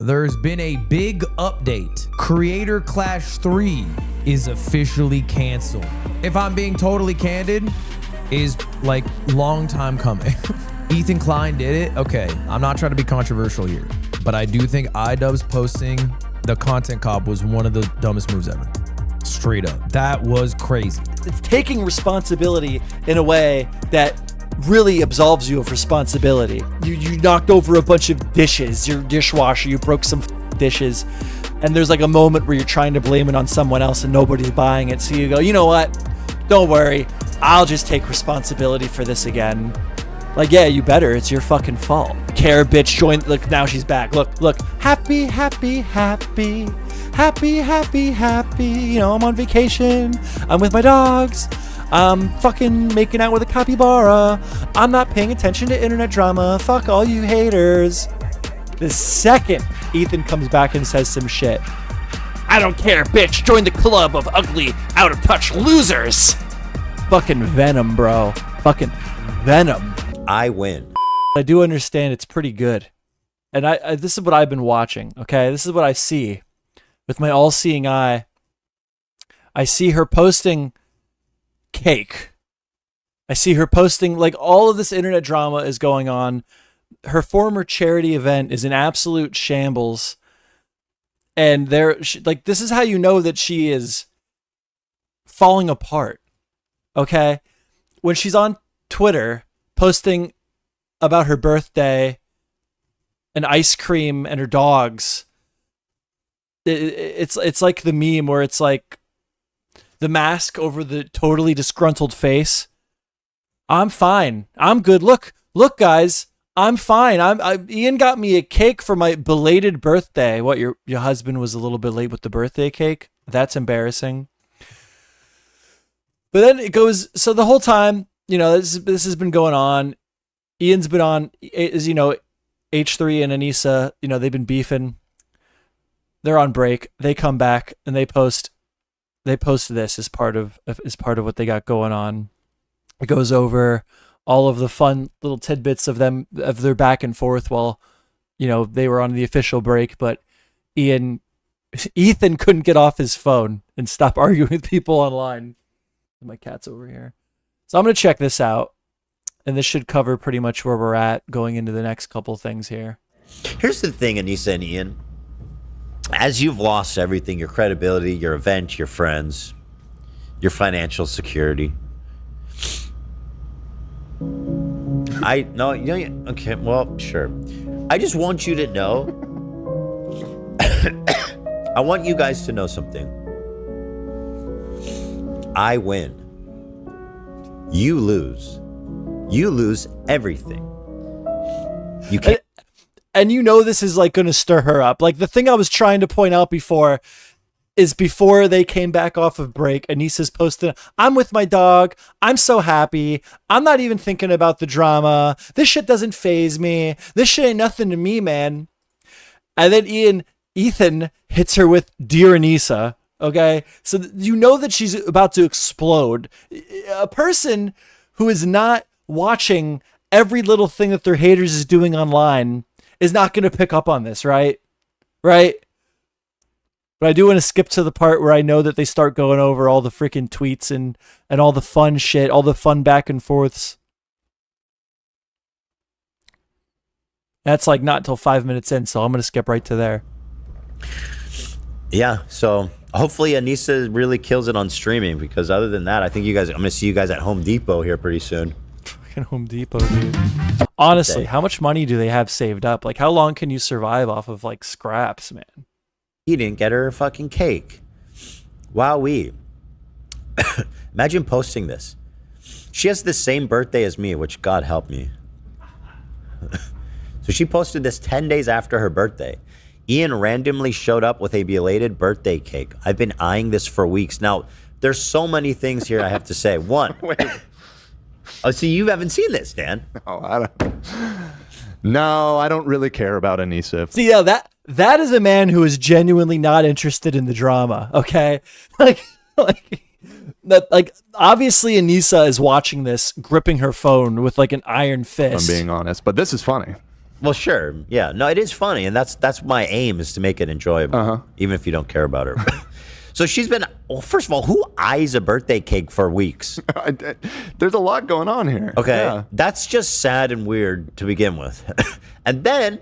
There's been a big update. Creator Clash 3 is officially canceled. If I'm being totally candid, is like long time coming. Ethan Klein did it. Okay, I'm not trying to be controversial here, but I do think Idubbbz posting the Content Cop was one of the dumbest moves ever. Straight up. That was crazy. It's taking responsibility in a way that really absolves you of responsibility. You knocked over a bunch of dishes, your dishwasher, you broke some dishes, and there's like a moment where you're trying to blame it on someone else and nobody's buying it. So you go, you know what? Don't worry. I'll just take responsibility for this again. Like, yeah, you better. It's your fucking fault. Care, bitch, join. Look, now she's back. Look. Happy, happy, happy. Happy, happy, happy. You know, I'm on vacation. I'm with my dogs. I'm fucking making out with a capybara. I'm not paying attention to internet drama. Fuck all you haters. The second Ethan comes back and says some shit, I don't care, bitch. Join the club of ugly, out of touch losers. Fucking venom, bro. Fucking venom. I win. I do understand it's pretty good. And I this is what I've been watching, okay? This is what I see with my all-seeing eye. I see her posting cake. I see her posting, like, all of this internet drama is going on. Her former charity event is an absolute shambles. And like, this is how you know that she is falling apart. Okay? When she's on Twitter posting about her birthday and ice cream and her dogs, it's like the meme where it's like the mask over the totally disgruntled face. I'm fine. I'm good. Look, guys. I'm fine. Ian got me a cake for my belated birthday. What, your husband was a little bit late with the birthday cake? That's embarrassing. But then it goes, so the whole time, you know, this has been going on. Ian's been on, as you know, H3 and Anisa, you know, they've been beefing. They're on break. They come back and they post this as part of what they got going on. It goes over all of the fun little tidbits of their back and forth while, you know, they were on the official break, but Ethan couldn't get off his phone and stop arguing with people online. My cat's over here. So I'm going to check this out, and this should cover pretty much where we're at going into the next couple things here. Here's the thing, Anisa and Ian. As you've lost everything, your credibility, your event, your friends, your financial security. Okay, well, sure. I just want you to know. I want you guys to know something. I win. You lose. You lose everything. You can't. And you know this is like going to stir her up. Like, the thing I was trying to point out before is before they came back off of break, Anisa's posted, I'm with my dog. I'm so happy. I'm not even thinking about the drama. This shit doesn't faze me. This shit ain't nothing to me, man. And then Ethan hits her with Dear Anisa. Okay, so you know that she's about to explode. A person who is not watching every little thing that their haters is doing online is not going to pick up on this, right? Right? But I do want to skip to the part where I know that they start going over all the freaking tweets and all the fun shit, all the fun back and forths. That's like not until 5 minutes in, so I'm going to skip right to there. Yeah, so hopefully Anisa really kills it on streaming, because other than that, I think I'm going to see you guys at Home Depot here pretty soon. Fucking Home Depot, dude. Honestly, how much money do they have saved up? Like, how long can you survive off of, like, scraps, man? He didn't get her a fucking cake. Wowee. Imagine posting this. She has the same birthday as me, which God help me. So she posted this 10 days after her birthday. Ian randomly showed up with a belated birthday cake. I've been eyeing this for weeks. Now, there's so many things here I have to say. One. Wait. Oh, so you haven't seen this, Dan? No, I don't really care about Anisa. See, yeah, that is a man who is genuinely not interested in the drama. Okay, like obviously Anisa is watching this, gripping her phone with like an iron fist. I'm being honest, but this is funny. Well, sure. Yeah. No, it is funny, and that's my aim, is to make it enjoyable, even if you don't care about her. So she's been. Well, first of all, who eyes a birthday cake for weeks? There's a lot going on here. Okay, Yeah. that's just sad and weird to begin with. And then,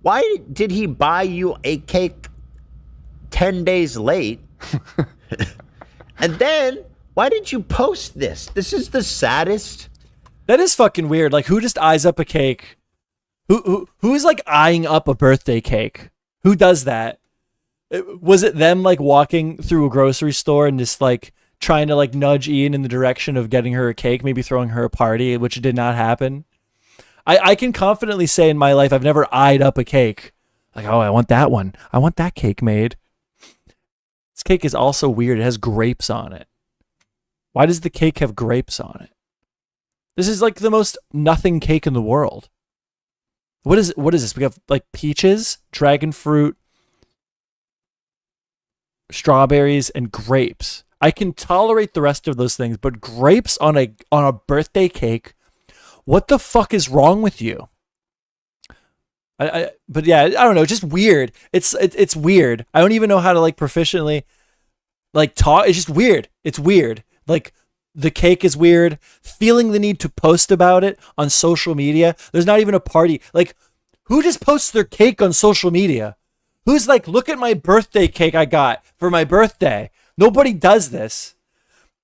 why did he buy you a cake 10 days late? And then, why did you post this? This is the saddest. That is fucking weird. Like, who just eyes up a cake? Who's like eyeing up a birthday cake? Who does that? Was it them like walking through a grocery store and just like trying to like nudge Ian in the direction of getting her a cake, maybe throwing her a party, which did not happen? I can confidently say in my life I've never eyed up a cake. Like, oh, I want that one. I want that cake made. This cake is also weird. It has grapes on it. Why does the cake have grapes on it? This is like the most nothing cake in the world. What is this? We have like peaches, dragon fruit, strawberries, and grapes. I can tolerate the rest of those things, but grapes on a birthday cake, what the fuck is wrong with you? But yeah, I don't know, just weird. It's weird. I don't even know how to like proficiently like talk. It's just weird. It's weird. Like, the cake is weird. Feeling the need to post about it on social media. There's not even a party. Like, who just posts their cake on social media? Who's like, look at my birthday cake I got for my birthday? Nobody does this.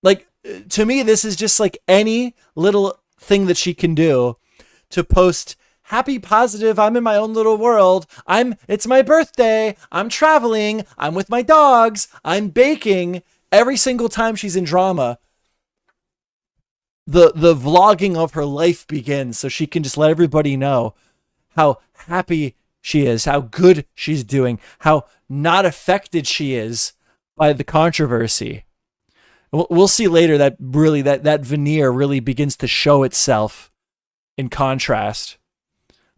Like, to me, this is just like any little thing that she can do to post happy, positive, I'm in my own little world. It's my birthday. I'm traveling. I'm with my dogs. I'm baking. Every single time she's in drama, the vlogging of her life begins, so she can just let everybody know how happy she is, how good she's doing, how not affected she is by the controversy. We'll see later that really that veneer really begins to show itself in contrast.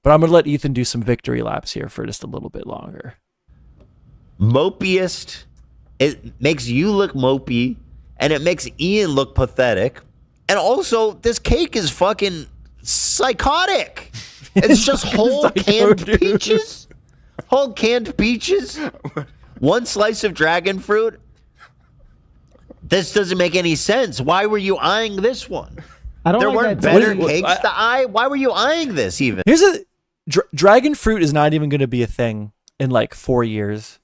But I'm going to let Ethan do some victory laps here for just a little bit longer. Mopiest. It makes you look mopey, and it makes Ian look pathetic. And also, this cake is fucking psychotic. It's just whole canned peaches. Whole canned peaches. One slice of dragon fruit. This doesn't make any sense. Why were you eyeing this one? I don't There like weren't that better texture. cakes to eye. Why were you eyeing this even? Here's dragon fruit is not even going to be a thing in like 4 years.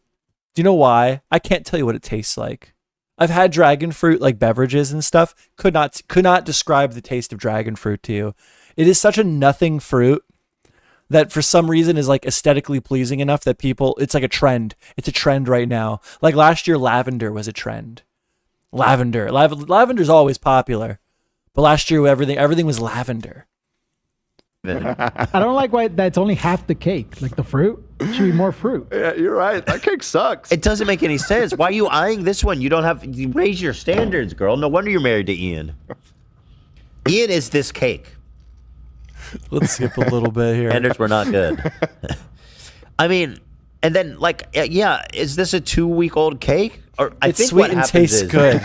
Do you know why? I can't tell you what it tastes like. I've had dragon fruit like beverages and stuff. Could not describe the taste of dragon fruit to you. It is such a nothing fruit that for some reason is like aesthetically pleasing enough that people, it's like a trend. It's a trend right now. Like last year, lavender was a trend. Lavender's always popular, but last year everything was lavender. I don't like why that's only half the cake. Like the fruit, it should be more fruit. Yeah, you're right. That cake sucks. It doesn't make any sense. Why are you eyeing this one? You raise your standards, girl. No wonder you're married to Ian. Ian is this cake. Let's skip a little bit here. Standards were not good. I mean, and then like, yeah, is this a 2-week-old cake? Or I It's think sweet what and happens tastes is, good.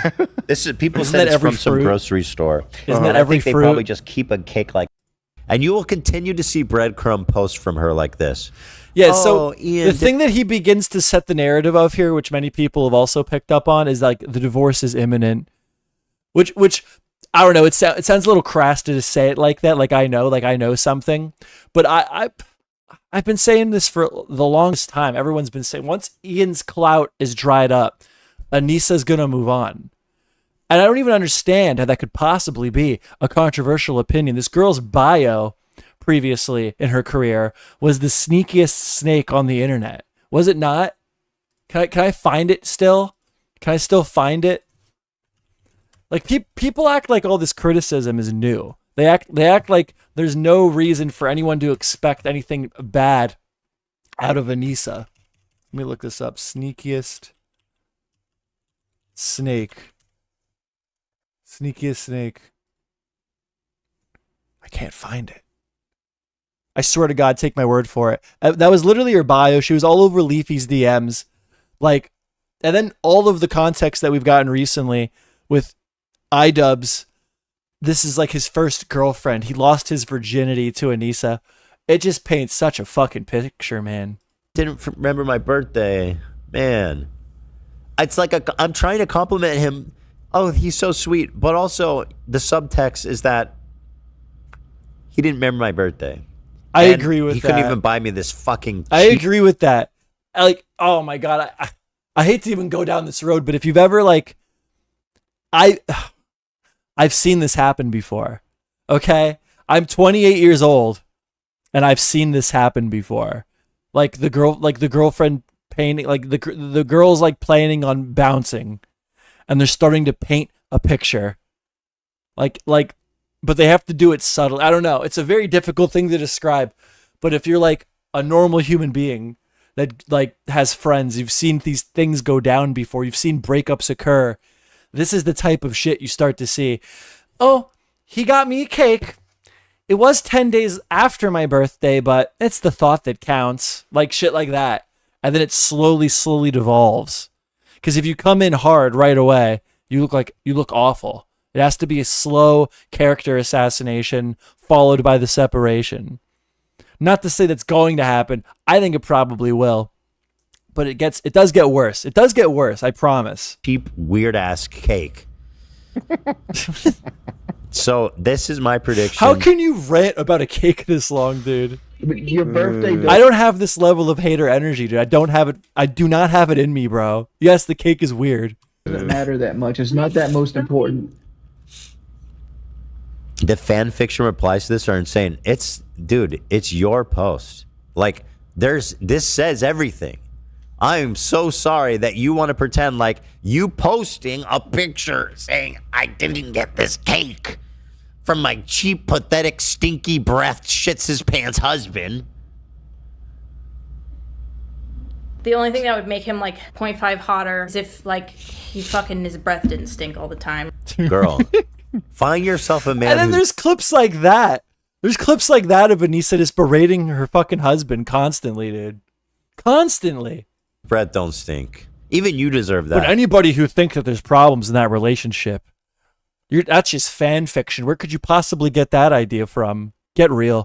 This is people Isn't said that it's every from some fruit? grocery store. Isn't that And every I think fruit? they probably just keep a cake like. And you will continue to see breadcrumb posts from her like this. Yeah, Oh, so Ian, the thing that he begins to set the narrative of here, which many people have also picked up on, is like the divorce is imminent. Which I don't know. It sounds a little crass to just say it like that. Like I know something, but I've been saying this for the longest time. Everyone's been saying once Ian's clout is dried up, Anisa's gonna move on. And I don't even understand how that could possibly be a controversial opinion. This girl's bio previously in her career was the sneakiest snake on the internet. Was it not? Can I find it still? Can I still find it? Like people act like all this criticism is new. They act like there's no reason for anyone to expect anything bad out of Anisa. Let me look this up. Sneakiest snake. Sneakiest snake. I can't find it. I swear to God, take my word for it. That was literally her bio. She was all over Leafy's DMs. Like, and then all of the context that we've gotten recently with Idubbbz. This is like his first girlfriend. He lost his virginity to Anisa. it just paints such a fucking picture, man. Didn't remember my birthday, man. It's like I'm trying to compliment him. Oh, he's so sweet, but also the subtext is that he didn't remember my birthday. I agree with that. He couldn't even buy me this fucking. I agree with that. Like, oh my god, I hate to even go down this road, but if you've ever like, I've seen this happen before. Okay, I'm 28 years old, and I've seen this happen before. Like the girlfriend painting, like the girl's like planning on bouncing, and they're starting to paint a picture. Like, but they have to do it subtle. I don't know. It's a very difficult thing to describe. But if you're like a normal human being that like has friends, you've seen these things go down before, you've seen breakups occur. This is the type of shit you start to see. Oh, he got me a cake. It was 10 days after my birthday, but it's the thought that counts. Like shit like that. And then it slowly devolves. Because if you come in hard right away, you look awful. It has to be a slow character assassination followed by the separation. Not to say that's going to happen. I think it probably will. But it does get worse. It does get worse, I promise. Cheap, weird-ass cake. So this is my prediction. How can you rant about a cake this long, dude? Your birthday. I don't have this level of hater energy, dude. I don't have it. I do not have it in me, bro. Yes, the cake is weird. Doesn't matter that much. It's not that most important. The fan fiction replies to this are insane. Dude, it's your post. Like, this says everything. I'm so sorry that you want to pretend like you posting a picture saying I didn't get this cake from my cheap, pathetic, stinky breathed, shits his pants husband. The only thing that would make him like 0.5 hotter is if like his breath didn't stink all the time. Girl, find yourself a man. And then there's clips like that. There's clips like that of Anisa just berating her fucking husband constantly, dude. Constantly. Breath don't stink. Even you deserve that. But anybody who thinks that there's problems in that relationship, that's just fan fiction. Where could you possibly get that idea from? Get real.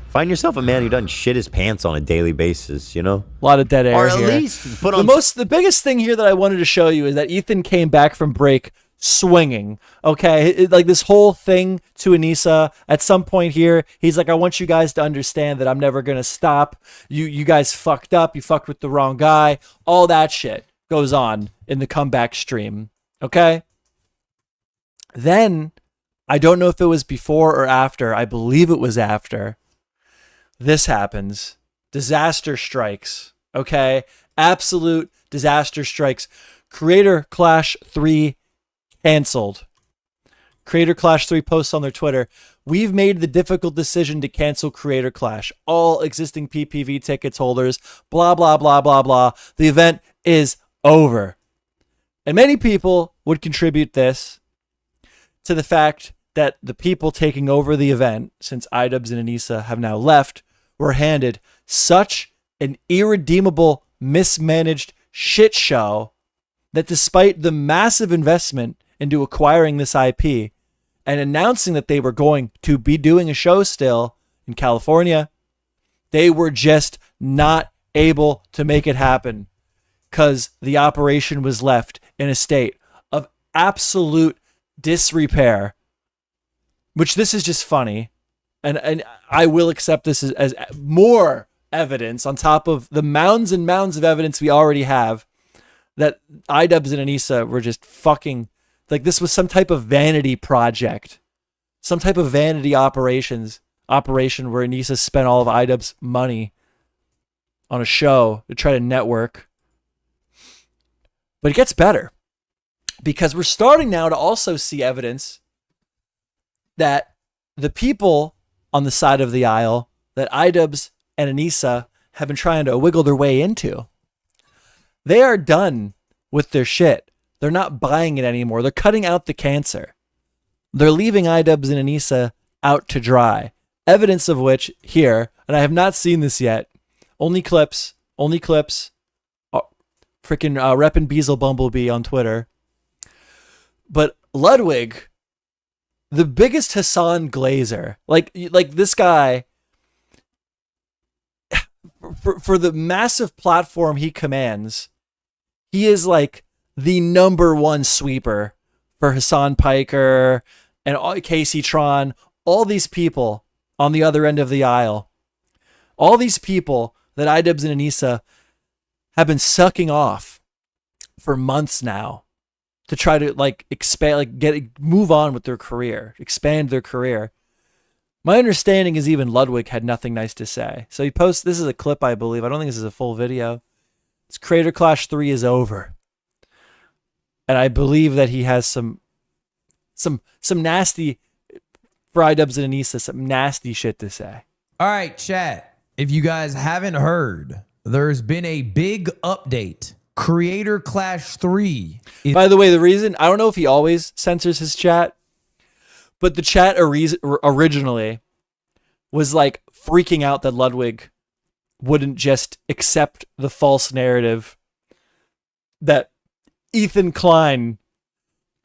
Find yourself a man who doesn't shit his pants on a daily basis, you know? A lot of dead air or at here. least put on... The biggest thing here that I wanted to show you is that Ethan came back from break swinging. Okay, like this whole thing to Anisa. At some point here, he's like, I want you guys to understand that I'm never gonna stop. You guys fucked up. You fucked with the wrong guy. All that shit goes on in the comeback stream. Okay. Then, I don't know if it was before or after. I believe it was after. This happens. Disaster strikes. Okay? Absolute disaster strikes. Creator Clash 3 canceled. Creator Clash 3 posts on their Twitter. We've made the difficult decision to cancel Creator Clash. All existing PPV tickets holders. Blah, blah, blah, blah, blah. The event is over. And many people would contribute this to the fact that the people taking over the event, since Idubbbz and Anisa have now left, were handed such an irredeemable, mismanaged shit show that despite the massive investment into acquiring this IP and announcing that they were going to be doing a show still in California, they were just not able to make it happen because the operation was left in a state of absolute disrepair, which this is just funny. And I will accept this as more evidence on top of the mounds and mounds of evidence we already have that Idubbbz and Anisa were just fucking, like this was some type of vanity project, some type of vanity operation where Anisa spent all of Idubbbz's money on a show to try to network. But it gets better because we're starting now to also see evidence that the people on the side of the aisle that Idubbbz and Anisa have been trying to wiggle their way into, they are done with their shit. They're not buying it anymore. They're cutting out the cancer. They're leaving Idubbbz and Anisa out to dry. Evidence of which here, and I have not seen this yet. Only clips. Freaking reppin' Beazle Bumblebee on Twitter. But Ludwig the biggest Hassan Glazer. Like this guy, for the massive platform he commands, he is like the number one sweeper for Hassan Piker and Casey Tron, all these people on the other end of the aisle. All these people that Idubbbz and Anisa have been sucking off for months now to try to like expand, like move on with their career, expand their career. My understanding is even Ludwig had nothing nice to say. So he posts, this is a clip, I believe. I don't think this is a full video. It's Creator Clash 3 is over. And I believe that he has some nasty, for Idubbbz and Anisa, some nasty shit to say. All right, chat. If you guys haven't heard, there's been a big update. Creator Clash 3. By the way, the reason, I don't know if he always censors his chat, but the chat originally was like freaking out that Ludwig wouldn't just accept the false narrative that Ethan Klein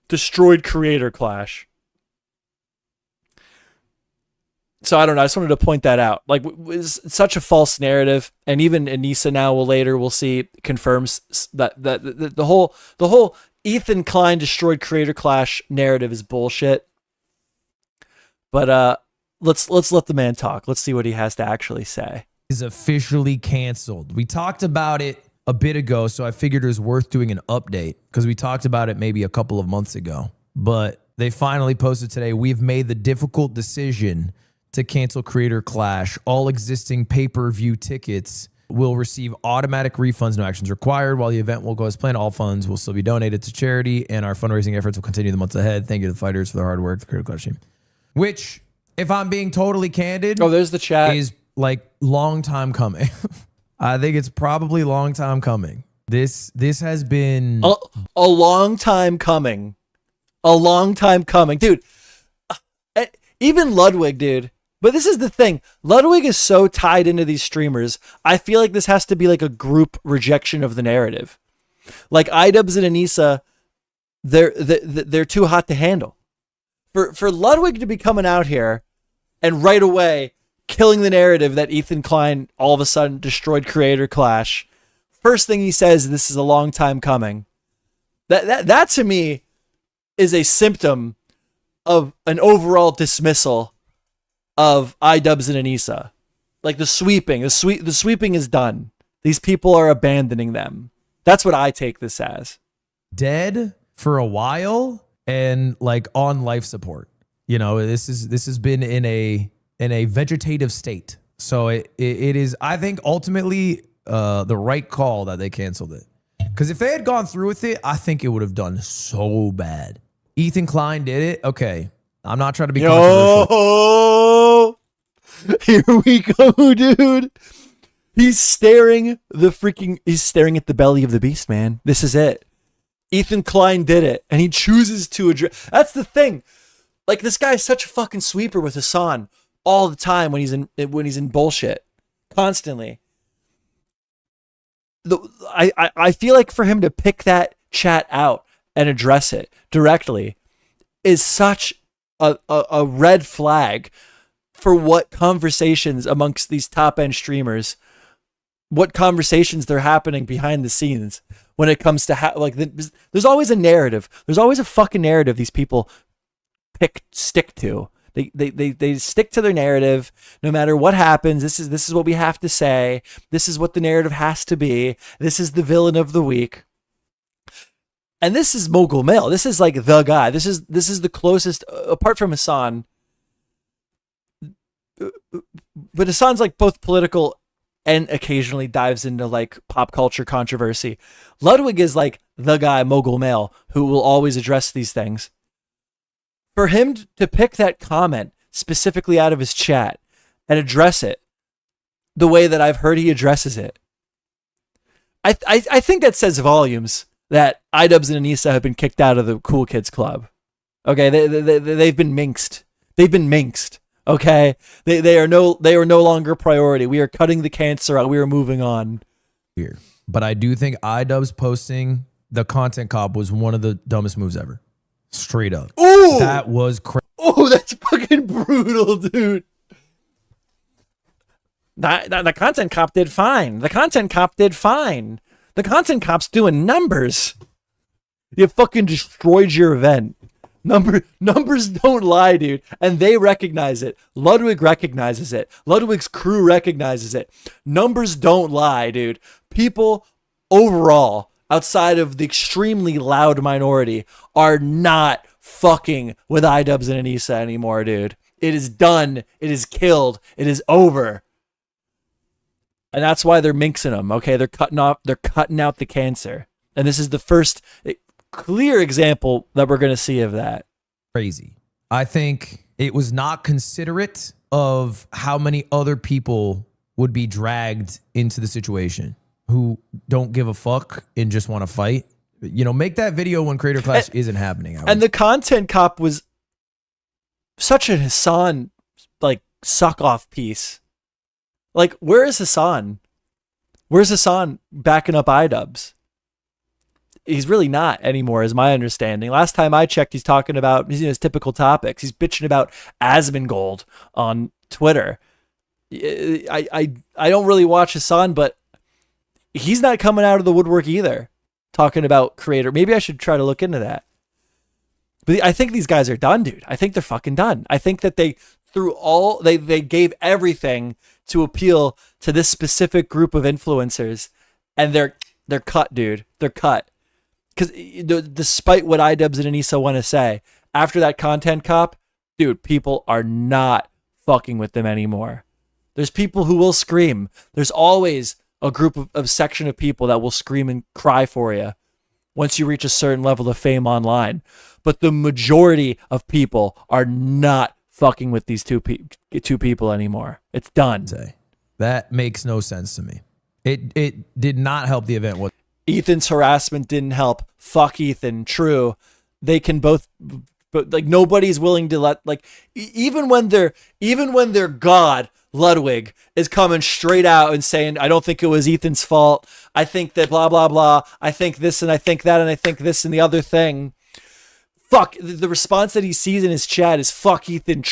destroyed Creator Clash. So I don't know. I just wanted to point that out. Like, it's such a false narrative, and even Anisa now we'll see confirms that the whole Ethan Klein destroyed Creator Clash narrative is bullshit. But let's let the man talk. Let's see what he has to actually say. Is officially canceled. We talked about it a bit ago, so I figured it was worth doing an update because we talked about it maybe a couple of months ago. But they finally posted today, we've made the difficult decision to cancel Creator Clash. All existing pay-per-view tickets will receive automatic refunds, no actions required. While the event will go as planned, all funds will still be donated to charity, and our fundraising efforts will continue the months ahead. Thank you to the fighters for their hard work, the Creator Clash team. Which, if I'm being totally candid, there's the chat, is like long time coming. I think it's probably long time coming. This has been a long time coming. A long time coming. Dude, even Ludwig, dude. But this is the thing. Ludwig is so tied into these streamers. I feel like this has to be like a group rejection of the narrative. Like Idubbbz and Anisa, they're too hot to handle. For Ludwig to be coming out here and right away killing the narrative that Ethan Klein all of a sudden destroyed Creator Clash, first thing he says, this is a long time coming. That to me is a symptom of an overall dismissal of Idubbbz and Anisa. Like the sweeping is done. These people are abandoning them. That's what I take this as. Dead for a while and like on life support. You know, this has been in a vegetative state. So it is, I think, ultimately the right call that they canceled it. Because if they had gone through with it, I think it would have done so bad. Ethan Klein did it. Okay. I'm not trying to be controversial. Here we go, dude. He's staring at the belly of the beast, man. This is it. Ethan Klein did it, and he chooses to address. That's the thing. Like, this guy's such a fucking sweeper with Hassan all the time when he's in bullshit, constantly. I feel like for him to pick that chat out and address it directly is such a red flag for what conversations amongst these top end streamers, what conversations they're happening behind the scenes when it comes to there's always a narrative. There's always a fucking narrative these people stick to. They stick to their narrative no matter what happens. This is what we have to say. This is what the narrative has to be. This is the villain of the week. And this is Mogul Male. This is like the guy. This is the closest, apart from Hassan. But Hassan's like both political and occasionally dives into like pop culture controversy. Ludwig is like the guy, Mogul Male, who will always address these things. For him to pick that comment specifically out of his chat and address it the way that I've heard he addresses it, I think that says volumes that Idubbbz and Anisa have been kicked out of the Cool Kids Club. Okay, they've been minxed. They've been minxed. Okay, they are no longer a priority. We are cutting the cancer out. We are moving on. But I do think Idubbbz posting the Content Cop was one of the dumbest moves ever. Straight up. Ooh! That was crazy. Oh, that's fucking brutal, dude. The content cop did fine. The content cop did fine. The content cop's doing numbers. You fucking destroyed your event. Numbers don't lie, dude. And they recognize it. Ludwig recognizes it. Ludwig's crew recognizes it. Numbers don't lie, dude. People overall, outside of the extremely loud minority, are not fucking with Idubbbz and Anisa anymore, dude. It is done. It is killed. It is over. And that's why they're minxing them, okay? They're cutting out the cancer. And this is the first clear example that we're going to see of that. Crazy. I think it was not considerate of how many other people would be dragged into the situation who don't give a fuck and just want to fight. You know, make that video when Creator Clash isn't happening. And the content cop was such a Hassan, like, suck off piece. Like, where is Hassan? Where's Hassan backing up Idubbbz? He's really not anymore, is my understanding. Last time I checked, he's talking about his typical topics. He's bitching about Asmongold on Twitter. I don't really watch Hassan, but he's not coming out of the woodwork either, talking about creator. Maybe I should try to look into that. But I think these guys are done, dude. I think they're fucking done. I think that they gave everything to appeal to this specific group of influencers, and they're cut, dude. They're cut. Because despite what Idubbbz and Anisa want to say, after that content cop, dude, people are not fucking with them anymore. There's people who will scream. There's always a group of section of people that will scream and cry for you once you reach a certain level of fame online. But the majority of people are not fucking with these two people anymore. It's done. That makes no sense to me. It did not help the event. Ethan's harassment didn't help. Fuck Ethan. True. They can both, but like nobody's willing to let, like, even when their god Ludwig is coming straight out and saying, I don't think it was Ethan's fault. I think that blah, blah, blah. I think this and I think that and I think this and the other thing. Fuck, the response that he sees in his chat is fuck Ethan,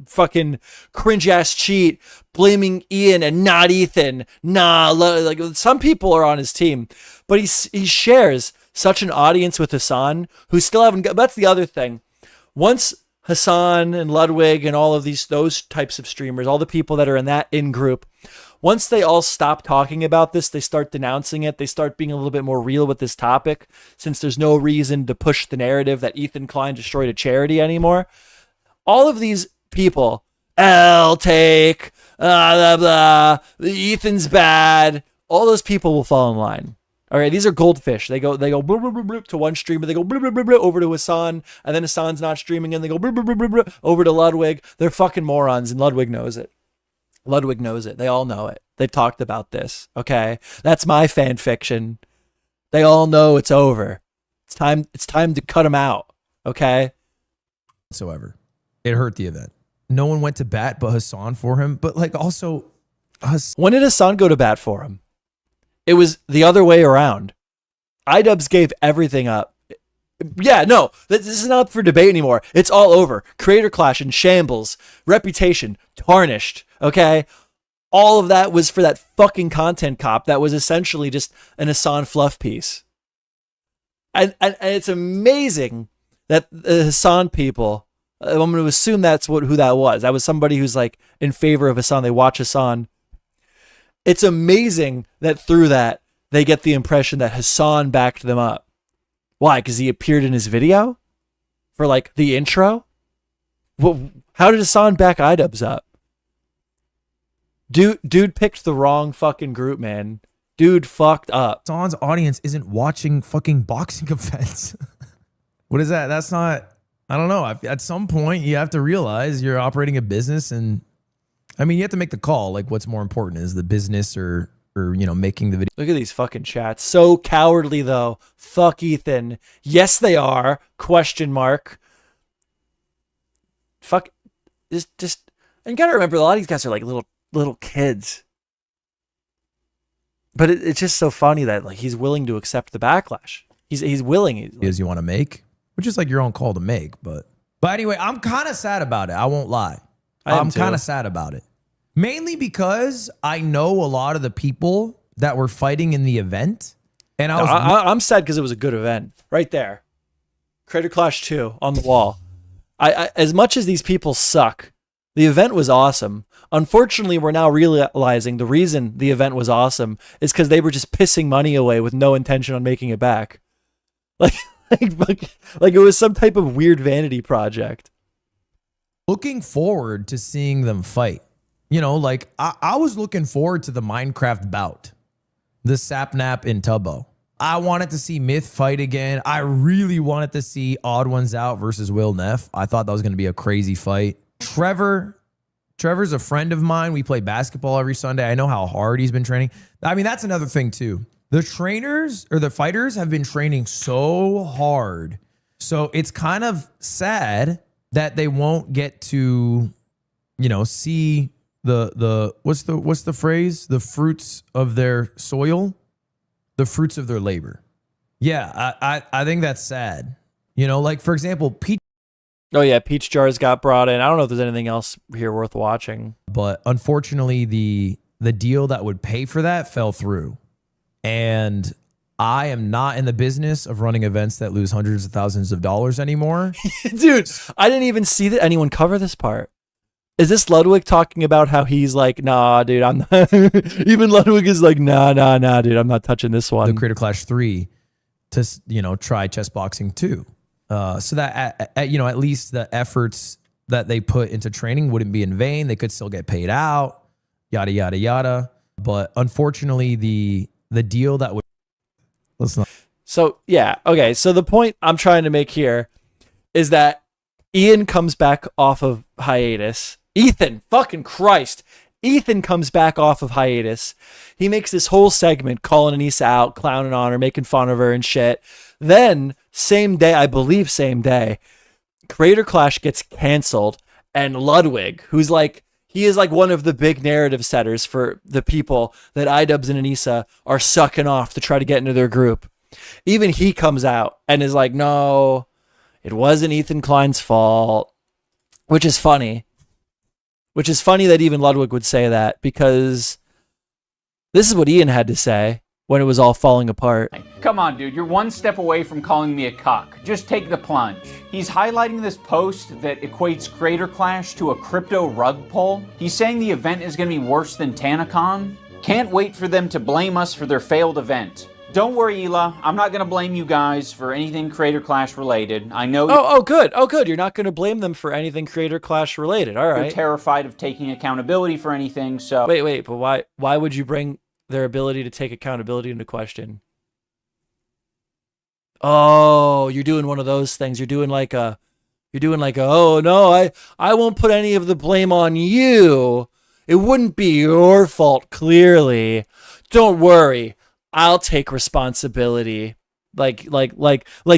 fucking cringe ass cheat, blaming Ian and not Ethan. Nah, like some people are on his team, but he shares such an audience with Hassan who still haven't got. That's the other thing. Once Hassan and Ludwig and all of those types of streamers, all the people that are in that in-group, once they all stop talking about this, they start denouncing it. They start being a little bit more real with this topic, since there's no reason to push the narrative that Ethan Klein destroyed a charity anymore. All of these people, blah, blah, Ethan's bad, all those people will fall in line. All right, these are goldfish. They go blah, blah, blah, blah, to one streamer. They go blah, blah, blah, blah, over to Hassan, and then Hassan's not streaming, and they go blah, blah, blah, blah, blah, over to Ludwig. They're fucking morons, and Ludwig knows it. Ludwig knows it. They all know it. They've talked about this. Okay, that's my fan fiction. They all know it's over. It's time to cut them out. Okay. Whatsoever, it hurt the event. No one went to bat but Hassan for him. But like also, when did Hassan go to bat for him? It was the other way around. Idubbbz gave everything up. Yeah, no, this is not up for debate anymore. It's all over. Creator Clash in shambles. Reputation tarnished. Okay? All of that was for that fucking content cop that was essentially just an Hassan fluff piece. And it's amazing that the Hassan people, I'm going to assume that's who that was. That was somebody who's like in favor of Hassan. They watch Hassan. It's amazing that through that, they get the impression that Hassan backed them up. Why? Because he appeared in his video? For like the intro? Well, how did Hassan back Idubbbz up? Dude picked the wrong fucking group, man. Dude fucked up. Hassan's audience isn't watching fucking boxing events. What is that? That's not, I don't know. At some point, you have to realize you're operating a business, and I mean, you have to make the call. Like, what's more important, is the business or you know, making the video? Look at these fucking chats. So cowardly though. Fuck Ethan. Yes, they are. Question mark. Fuck. Just. And you gotta remember, a lot of these guys are like little kids. But it's just so funny that like he's willing to accept the backlash. He's willing. Is you want to make? which is like your own call to make. But anyway, I'm kind of sad about it. I won't lie. I'm kind of sad about it. Mainly because I know a lot of the people that were fighting in the event. And I'm sad because it was a good event. Right there. Creator Clash 2 on the wall. I as much as these people suck, the event was awesome. Unfortunately, we're now realizing the reason the event was awesome is because they were just pissing money away with no intention on making it back. Like it was some type of weird vanity project. Looking forward to seeing them fight. You know, like I was looking forward to the Minecraft bout, the Sapnap in Tubbo. I wanted to see Myth fight again. I really wanted to see Odd Ones Out versus Will Neff. I thought that was going to be a crazy fight. Trevor's a friend of mine. We play basketball every Sunday. I know how hard he's been training. I mean, that's another thing too. The trainers or the fighters have been training so hard. So it's kind of sad that they won't get to, you know, see the what's the phrase? The fruits of their soil, the fruits of their labor. Yeah, I think that's sad. You know, like for example, Peach. Oh yeah, Peach Jars got brought in. I don't know if there's anything else here worth watching. But unfortunately, the deal that would pay for that fell through. And I am not in the business of running events that lose hundreds of thousands of dollars anymore. Dude, I didn't even see that anyone cover this part. Is this Ludwig talking about how he's like, nah, dude, I'm not. Even Ludwig is like, nah, dude, I'm not touching this one. The Creator Clash 3 to, you know, try chess boxing 2. So that, you know, at least the efforts that they put into training wouldn't be in vain. They could still get paid out, yada, yada, yada. But unfortunately, the deal that would... Let's not... So, yeah. Okay. So the point I'm trying to make here is that Ian comes back off of hiatus. Ethan, fucking Christ. Ethan comes back off of hiatus. He makes this whole segment calling Anisa out, clowning on her, making fun of her and shit. Then, same day, I believe same day, Creator Clash gets canceled, and Ludwig, who's like, he is like one of the big narrative setters for the people that Idubbbz and Anisa are sucking off to try to get into their group. Even he comes out and is like, no, it wasn't Ethan Klein's fault, which is funny. Which is funny that even Ludwig would say that, because this is what Ian had to say when it was all falling apart. Come on, dude, you're one step away from calling me a cuck. Just take the plunge. He's highlighting this post that equates Creator Clash to a crypto rug pull. He's saying the event is going to be worse than TanaCon. Can't wait for them to blame us for their failed event. Don't worry, Ela. I'm not going to blame you guys for anything Creator Clash related. I know. Oh, good. Oh, good. You're not going to blame them for anything Creator Clash related. All right. You're terrified of taking accountability for anything. So wait. But why would you bring their ability to take accountability into question? Oh, you're doing one of those things. You're doing like a. Oh no, I won't put any of the blame on you. It wouldn't be your fault. Clearly, don't worry. I'll take responsibility, like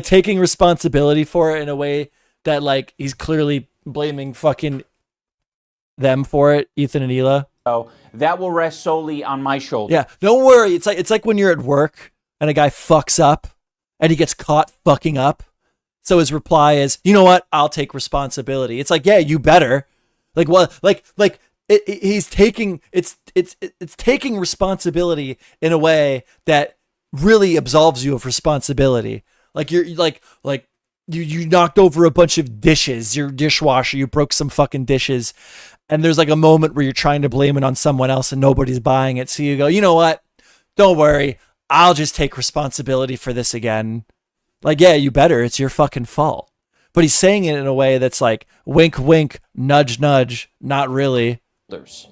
taking responsibility for it in a way that like he's clearly blaming fucking them for it, Ethan and Ela. So that will rest solely on my shoulders. Yeah, don't worry. It's like when you're at work and a guy fucks up and he gets caught fucking up. So his reply is, you know what? I'll take responsibility. It's like, yeah, you better. Like what? Like. He's taking it's taking responsibility in a way that really absolves you of responsibility. Like you're like you knocked over a bunch of dishes, your dishwasher, you broke some fucking dishes, and there's like a moment where you're trying to blame it on someone else and nobody's buying it. So you go, you know what? Don't worry, I'll just take responsibility for this again. Like, yeah, you better. It's your fucking fault. But he's saying it in a way that's like wink, wink, nudge, nudge. Not really.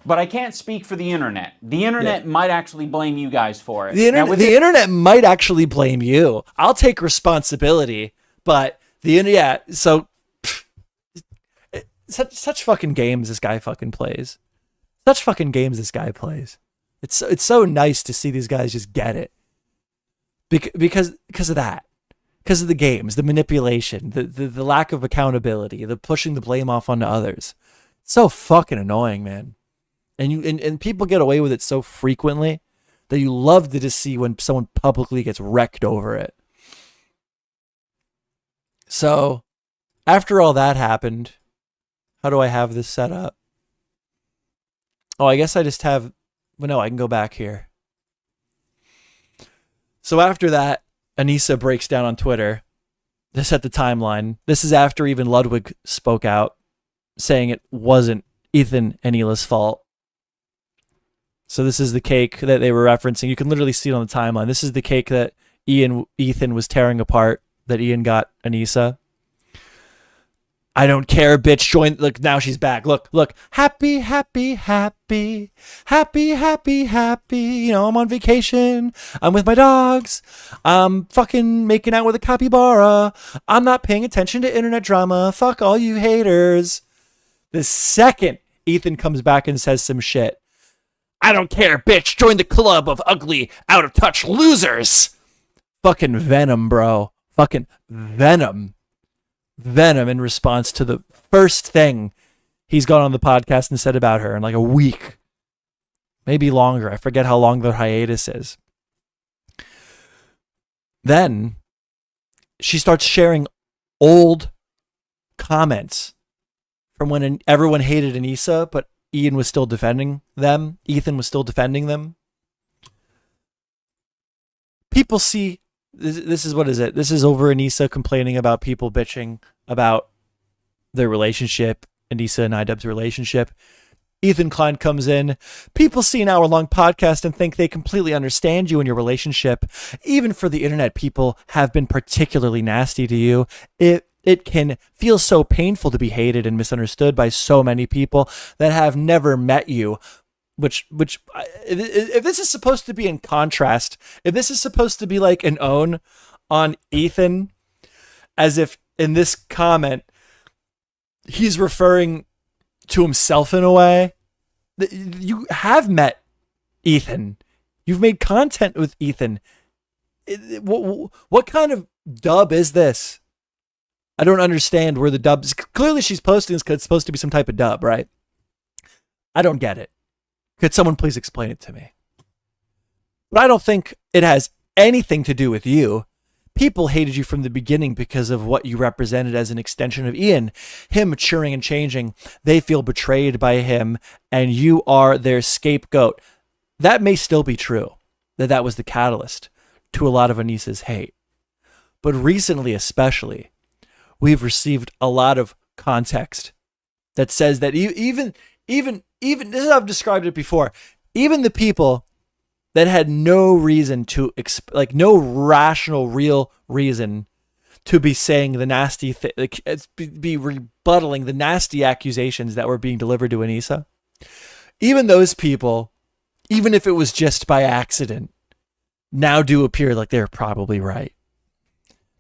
But I can't speak for the internet. The internet might actually blame you guys for it. The internet might actually blame you. I'll take responsibility, but so such fucking games this guy fucking plays. Such fucking games this guy plays. It's so nice to see these guys just get it. Because of that. Because of the games, the manipulation, the lack of accountability, the pushing the blame off onto others. So fucking annoying, man. And people get away with it so frequently that you love to just see when someone publicly gets wrecked over it. So after all that happened, how do I have this set up? Oh, I guess I just have, well, no, I can go back here. So after that, Anisa breaks down on Twitter. This at the timeline. This is after even Ludwig spoke out, saying it wasn't Ethan and Hila's fault. So this is the cake that they were referencing. You can literally see it on the timeline. This is the cake that Ethan was tearing apart, that Ian got Anisa. I don't care, bitch. Join. Look, now she's back. Look. Happy, happy, happy. Happy, happy, happy. You know, I'm on vacation. I'm with my dogs. I'm fucking making out with a capybara. I'm not paying attention to internet drama. Fuck all you haters. The second Ethan comes back and says some shit, I don't care, bitch. Join the club of ugly, out of touch losers. Fucking venom, bro. Fucking venom. Venom in response to the first thing he's gone on the podcast and said about her in like a week. Maybe longer. I forget how long the hiatus is. Then she starts sharing old comments from when everyone hated Anisa, but Ian was still defending them. Ethan was still defending them. People see, this is, what is it? This is over Anisa complaining about people bitching about their relationship, Anisa and Idubbbz relationship. Ethan Klein comes in. People see an hour-long podcast and think they completely understand you and your relationship. Even for the internet, people have been particularly nasty to you. It can feel so painful to be hated and misunderstood by so many people that have never met you. Which, if this is supposed to be in contrast, if this is supposed to be like an own on Ethan, as if in this comment he's referring to himself in a way, you have met Ethan. You've made content with Ethan. What kind of dub is this? I don't understand where the dub is. Clearly she's posting this because it's supposed to be some type of dub, right? I don't get it. Could someone please explain it to me? But I don't think it has anything to do with you. People hated you from the beginning because of what you represented as an extension of Ian. Him maturing and changing. They feel betrayed by him, and you are their scapegoat. That may still be true, that was the catalyst to a lot of Anisa's hate. But recently, especially, we've received a lot of context that says that even this is how I've described it before. Even the people that had no reason to, no rational, real reason to be saying the nasty thing, be rebuttaling the nasty accusations that were being delivered to Anisa. Even those people, even if it was just by accident, now do appear like they're probably right.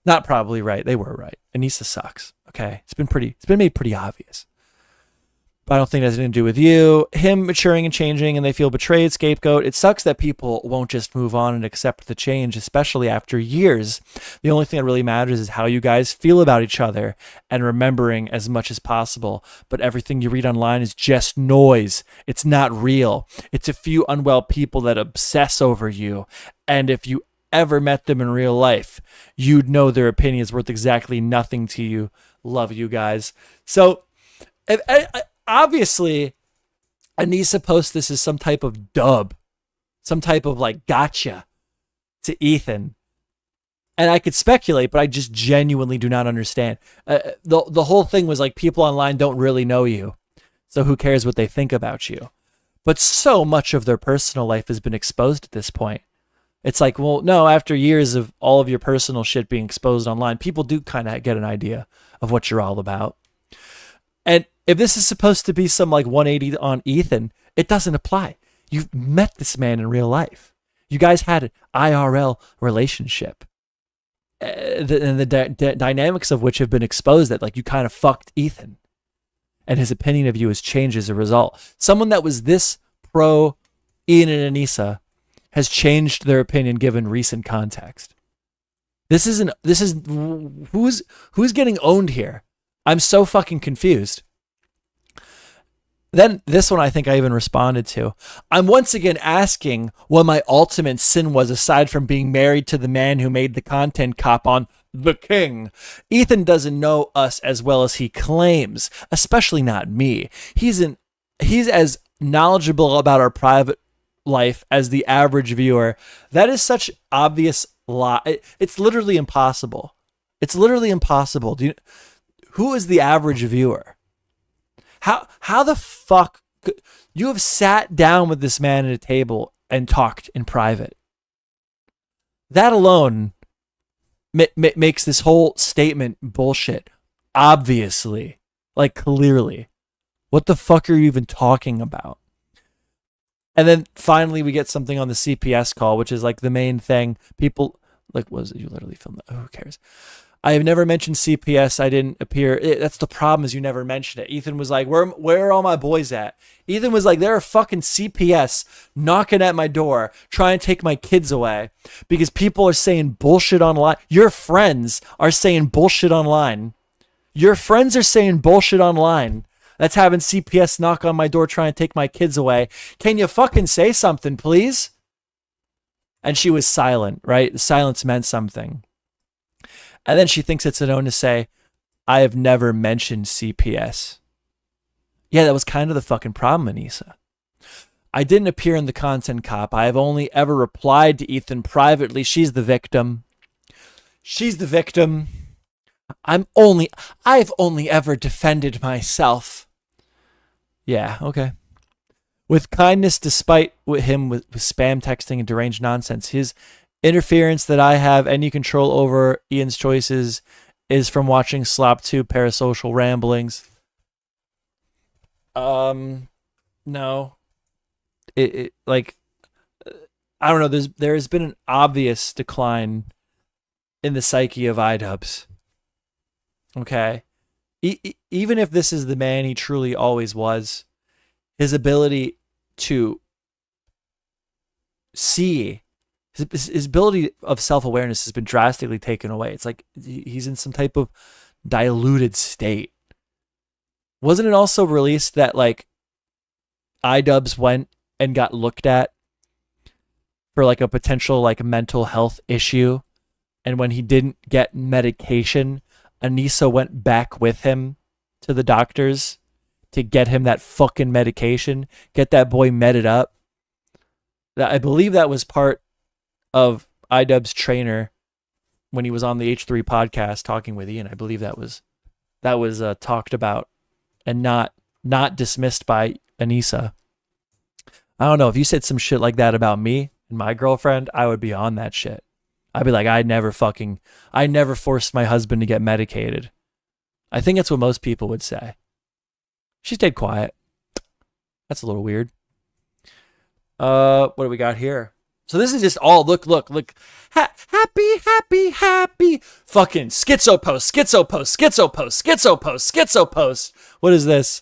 Not probably right. They were right. Anisa sucks. Okay. It's been made pretty obvious. But I don't think it has anything to do with you. Him maturing and changing, and they feel betrayed, scapegoat. It sucks that people won't just move on and accept the change, especially after years. The only thing that really matters is how you guys feel about each other and remembering as much as possible. But everything you read online is just noise. It's not real. It's a few unwell people that obsess over you. And if you ever met them in real life, you'd know their opinion is worth exactly nothing to you. Love you guys. So, obviously, Anisa posts this as some type of dub, some type of like gotcha to Ethan. And I could speculate, but I just genuinely do not understand. The whole thing was like, people online don't really know you, so who cares what they think about you? But so much of their personal life has been exposed at this point. It's like, well, no, after years of all of your personal shit being exposed online, people do kind of get an idea of what you're all about. And if this is supposed to be some like 180 on Ethan, it doesn't apply. You've met this man in real life. You guys had an IRL relationship. And the dynamics of which have been exposed, that like you kind of fucked Ethan. And his opinion of you has changed as a result. Someone that was this pro Ian and Anisa has changed their opinion given recent context. Who's getting owned here? I'm so fucking confused. Then this one I think I even responded to. I'm once again asking what my ultimate sin was aside from being married to the man who made the content cop on the king. Ethan doesn't know us as well as he claims, especially not me. He's as knowledgeable about our private life as the average viewer. That is such obvious lie. It's literally impossible. It's literally impossible. Who is the average viewer? How the fuck you have sat down with this man at a table and talked in private? That alone makes this whole statement bullshit. Obviously, like clearly, what the fuck are you even talking about? And then finally, we get something on the CPS call, which is like the main thing. People like, was it you literally filmed that? Oh, who cares? I have never mentioned CPS. I didn't appear. That's the problem, is you never mentioned it. Ethan was like, where are all my boys at? Ethan was like, there are fucking CPS knocking at my door, trying to take my kids away because people are saying bullshit online. Your friends are saying bullshit online. Your friends are saying bullshit online. That's having CPS knock on my door trying to take my kids away. Can you fucking say something, please? And she was silent, right? The silence meant something. And then she thinks it's an own to say, I have never mentioned CPS. Yeah, that was kind of the fucking problem, Anisa. I didn't appear in the Content Cop. I have only ever replied to Ethan privately. She's the victim. She's the victim. I've only ever defended myself. Yeah, okay. With kindness, despite him with spam texting and deranged nonsense, his interference that I have any control over Ian's choices is from watching Slop 2 Parasocial Ramblings. No. It like, I don't know, there has been an obvious decline in the psyche of Idubbbz. Okay? Even if this is the man he truly always was, his ability to see, his ability of self-awareness has been drastically taken away. It's like he's in some type of diluted state. Wasn't it also released that like Idubbbz went and got looked at for like a potential like mental health issue, and when he didn't get medication, Anisa went back with him to the doctors to get him that fucking medication, get that boy medded up? I believe that was part of Idubbbz trainer when he was on the H3 podcast talking with Ian. I believe that was talked about and not dismissed by Anisa. I don't know, if you said some shit like that about me and my girlfriend, I would be on that shit. I'd be like, I never forced my husband to get medicated. I think that's what most people would say. She stayed quiet. That's a little weird. What do we got here? So this is just all, look. Happy. Fucking schizo post. What is this?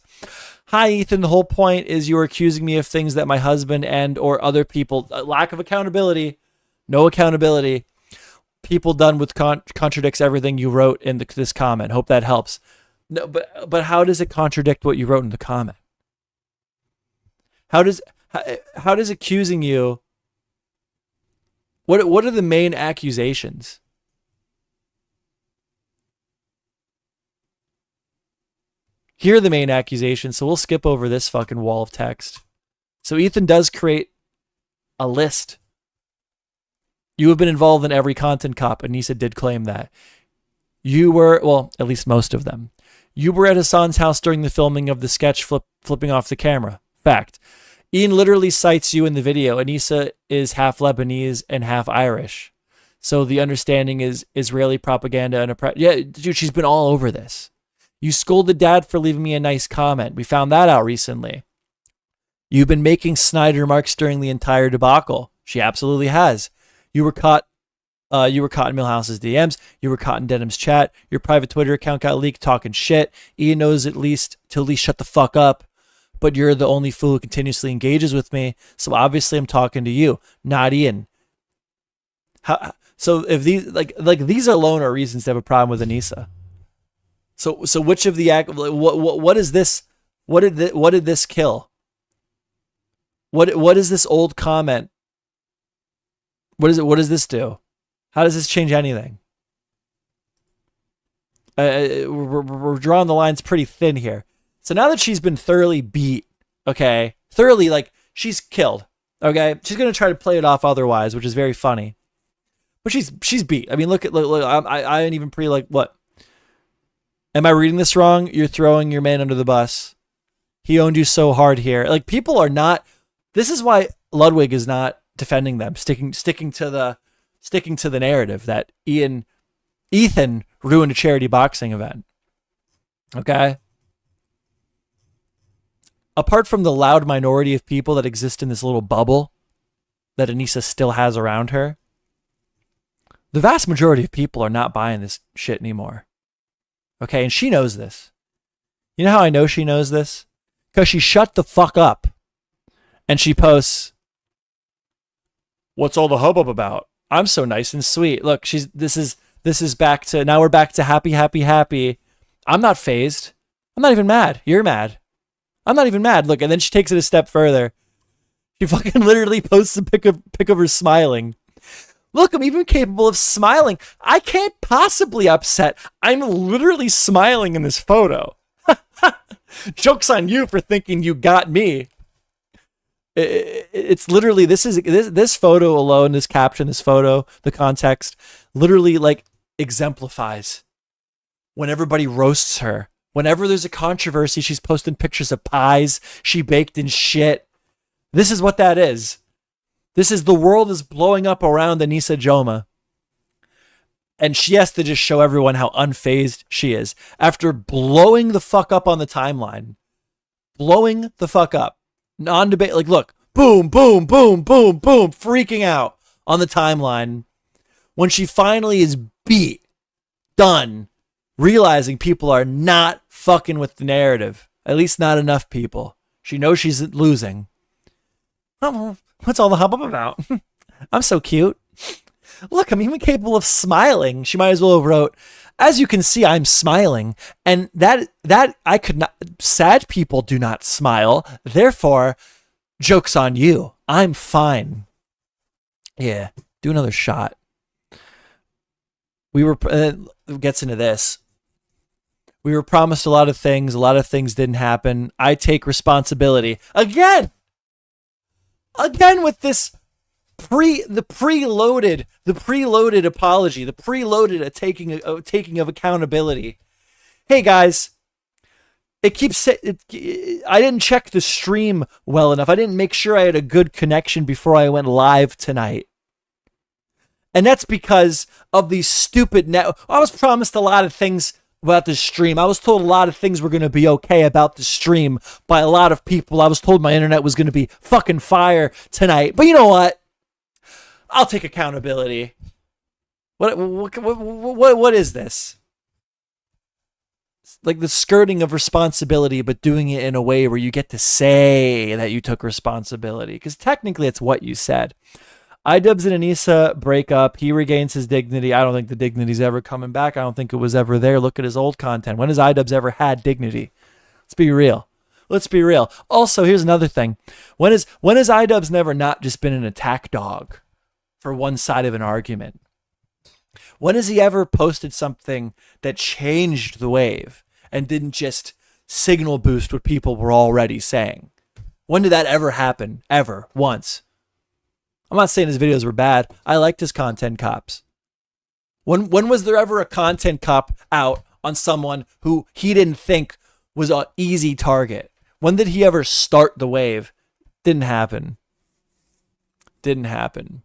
Hi, Ethan. The whole point is you are accusing me of things that my husband and or other people, lack of accountability, no accountability, people done with contradicts everything you wrote in this comment. Hope that helps. No, but how does it contradict what you wrote in the comment? How does accusing you? What are the main accusations? Here are the main accusations, so we'll skip over this fucking wall of text. So Ethan does create a list. You have been involved in every Content Cop. Anisa did claim that. You were, well, at least most of them. You were at Hassan's house during the filming of the sketch flipping off the camera. Fact. Ian literally cites you in the video. Anisa is half Lebanese and half Irish. So the understanding is Israeli propaganda and yeah, dude, she's been all over this. You scolded Dad for leaving me a nice comment. We found that out recently. You've been making snide remarks during the entire debacle. She absolutely has. You were caught in Milhouse's DMs. You were caught in Denham's chat. Your private Twitter account got leaked talking shit. Ian knows to at least shut the fuck up. But you're the only fool who continuously engages with me. So obviously I'm talking to you, not Ian. So if these like these alone are reasons to have a problem with Anisa. So which of the what is this? What did this kill? What is this old comment? What does this do? How does this change anything? we're drawing the lines pretty thin here. So now that she's been thoroughly beat, okay, thoroughly, like, she's killed, okay, she's gonna try to play it off otherwise, which is very funny. But she's beat. I mean, look. I ain't even like, what? Am I reading this wrong? You're throwing your man under the bus. He owned you so hard here. Like, people are not. This is why Ludwig is not defending them, sticking to the narrative that Ethan ruined a charity boxing event. Okay. Apart from the loud minority of people that exist in this little bubble that Anisa still has around her, the vast majority of people are not buying this shit anymore. Okay, and she knows this. You know how I know she knows this? Because she shut the fuck up. And she posts, "What's all the hubbub about? I'm so nice and sweet. Look, this is back to, now we're back to happy, happy, happy. I'm not phased. I'm not even mad. You're mad. I'm not even mad." Look, and then she takes it a step further. She fucking literally posts a pic of her smiling. Look, I'm even capable of smiling. I can't possibly upset. I'm literally smiling in this photo. Joke's on you for thinking you got me. It's literally, this photo alone, this caption, this photo, the context, literally like exemplifies when everybody roasts her. Whenever there's a controversy, she's posting pictures of pies she baked and shit. This is what that is. This is, the world is blowing up around Anisa Jomha. And she has to just show everyone how unfazed she is. After blowing the fuck up on the timeline. Blowing the fuck up. Non-debate. Like, look. Boom, boom, boom, boom, boom. Freaking out on the timeline. When she finally is beat. Done. Realizing people are not fucking with the narrative. At least not enough people. She knows she's losing. Oh, what's all the hubbub about? I'm so cute. Look, I'm even capable of smiling. She might as well have wrote, "As you can see, I'm smiling." And that I could not. Sad people do not smile. Therefore, joke's on you. I'm fine. Yeah, do another shot. We were gets into this. We were promised a lot of things. A lot of things didn't happen. I take responsibility again with this preloaded apology, the preloaded taking of accountability. Hey guys, I didn't check the stream well enough. I didn't make sure I had a good connection before I went live tonight. And that's because of these stupid I was promised a lot of things about the stream. I was told a lot of things were going to be okay about the stream by a lot of people. I was told my internet was going to be fucking fire tonight. But you know what? I'll take accountability. What is this? Like the skirting of responsibility, but doing it in a way where you get to say that you took responsibility. Because technically it's what you said. Idubbbz and Anisa break up. He regains his dignity. I don't think the dignity's ever coming back. I don't think it was ever there. Look at his old content. When has Idubbbz ever had dignity? Let's be real. Let's be real. Also, here's another thing. When has Idubbbz never not just been an attack dog for one side of an argument? When has he ever posted something that changed the wave and didn't just signal boost what people were already saying? When did that ever happen? Ever. Once. I'm not saying his videos were bad. I liked his content cops. When was there ever a content cop out on someone who he didn't think was an easy target? When did he ever start the wave? Didn't happen. Didn't happen.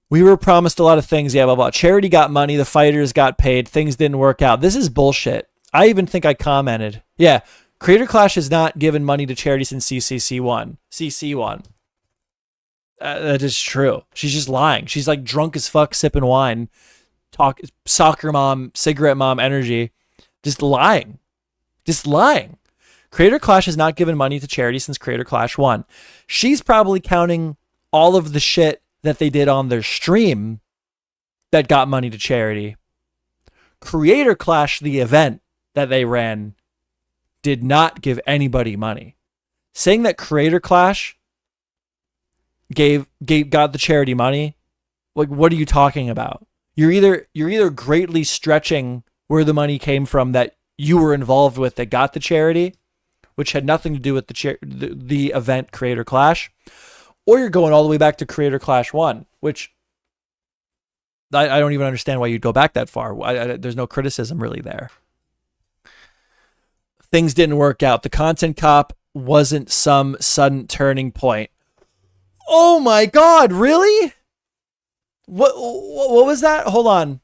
We were promised a lot of things. Yeah, blah, blah. Charity got money. The fighters got paid. Things didn't work out. This is bullshit. I even think I commented. Yeah, Creator Clash has not given money to charity since CC1. CC1. That is true. She's just lying. She's like drunk as fuck, sipping wine, soccer mom, cigarette mom energy, just lying. Just lying. Creator Clash has not given money to charity since Creator Clash 1. She's probably counting all of the shit that they did on their stream that got money to charity. Creator Clash, the event that they ran, did not give anybody money. Saying that Creator Clash got the charity money, like, what are you talking about? You're either greatly stretching where the money came from that you were involved with that got the charity, which had nothing to do with the event Creator Clash, or you're going all the way back to Creator Clash 1, which I don't even understand why you'd go back that far. There's no criticism really there. Things didn't work out. The Content Cop wasn't some sudden turning point. Oh my God, really? What was that? Hold on.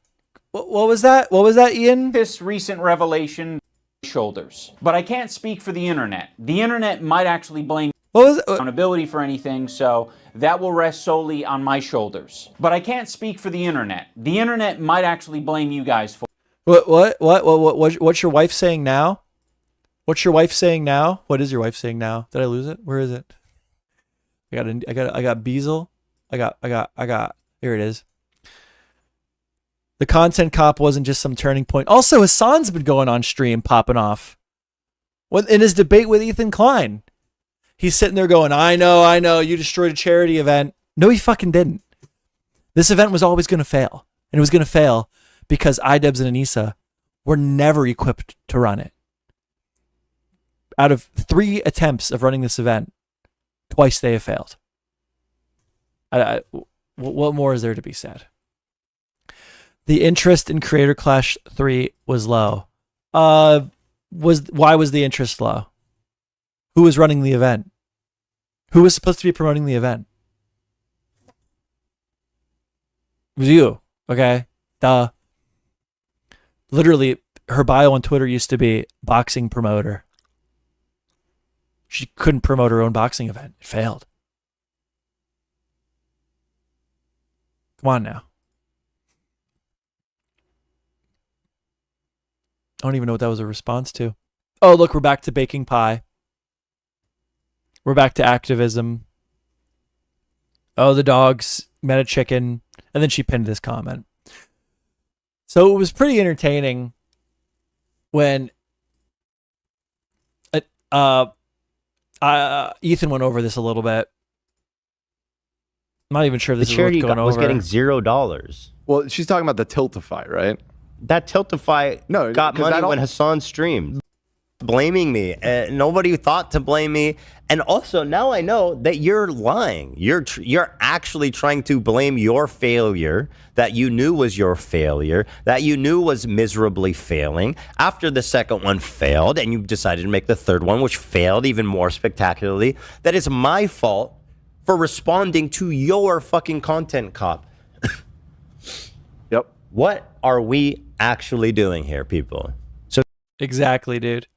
What was that? What was that, Ian? This recent revelation shoulders. But I can't speak for the internet. The internet might actually blame accountability for anything, so that will rest solely on my shoulders. But I can't speak for the internet. The internet might actually blame you guys for What's your wife saying now? What's your wife saying now? What is your wife saying now? Did I lose it? Where is it? I got Beazle. I got here it is. The Content Cop wasn't just some turning point. Also, Hassan's been going on stream, popping off. In his debate with Ethan Klein. He's sitting there going, I know, you destroyed a charity event. No, he fucking didn't. This event was always going to fail. And it was going to fail because Idubbbz and Anisa were never equipped to run it. Out of 3 attempts of running this event, twice they have failed. What more is there to be said? The interest in Creator Clash 3 was low. Why was the interest low? Who was running the event? Who was supposed to be promoting the event? It was you. Okay. Duh. Literally, her bio on Twitter used to be boxing promoter. She couldn't promote her own boxing event. It failed. Come on now. I don't even know what that was a response to. Oh, look, we're back to baking pie. We're back to activism. Oh, the dogs met a chicken. And then she pinned this comment. So it was pretty entertaining when Ethan went over this a little bit. I'm not even sure if this The is worth charity going over. was getting $0. Well, she's talking about the Tiltify, right? That Tiltify got 'cause money when Hassan streamed. Blaming me. Nobody thought to blame me. And also, now I know that you're lying. You're actually trying to blame your failure that you knew was your failure, that you knew was miserably failing. After the second one failed, and you decided to make the third one, which failed even more spectacularly, that is my fault for responding to your fucking Content Cop. Yep. What are we actually doing here, people? So Exactly, dude.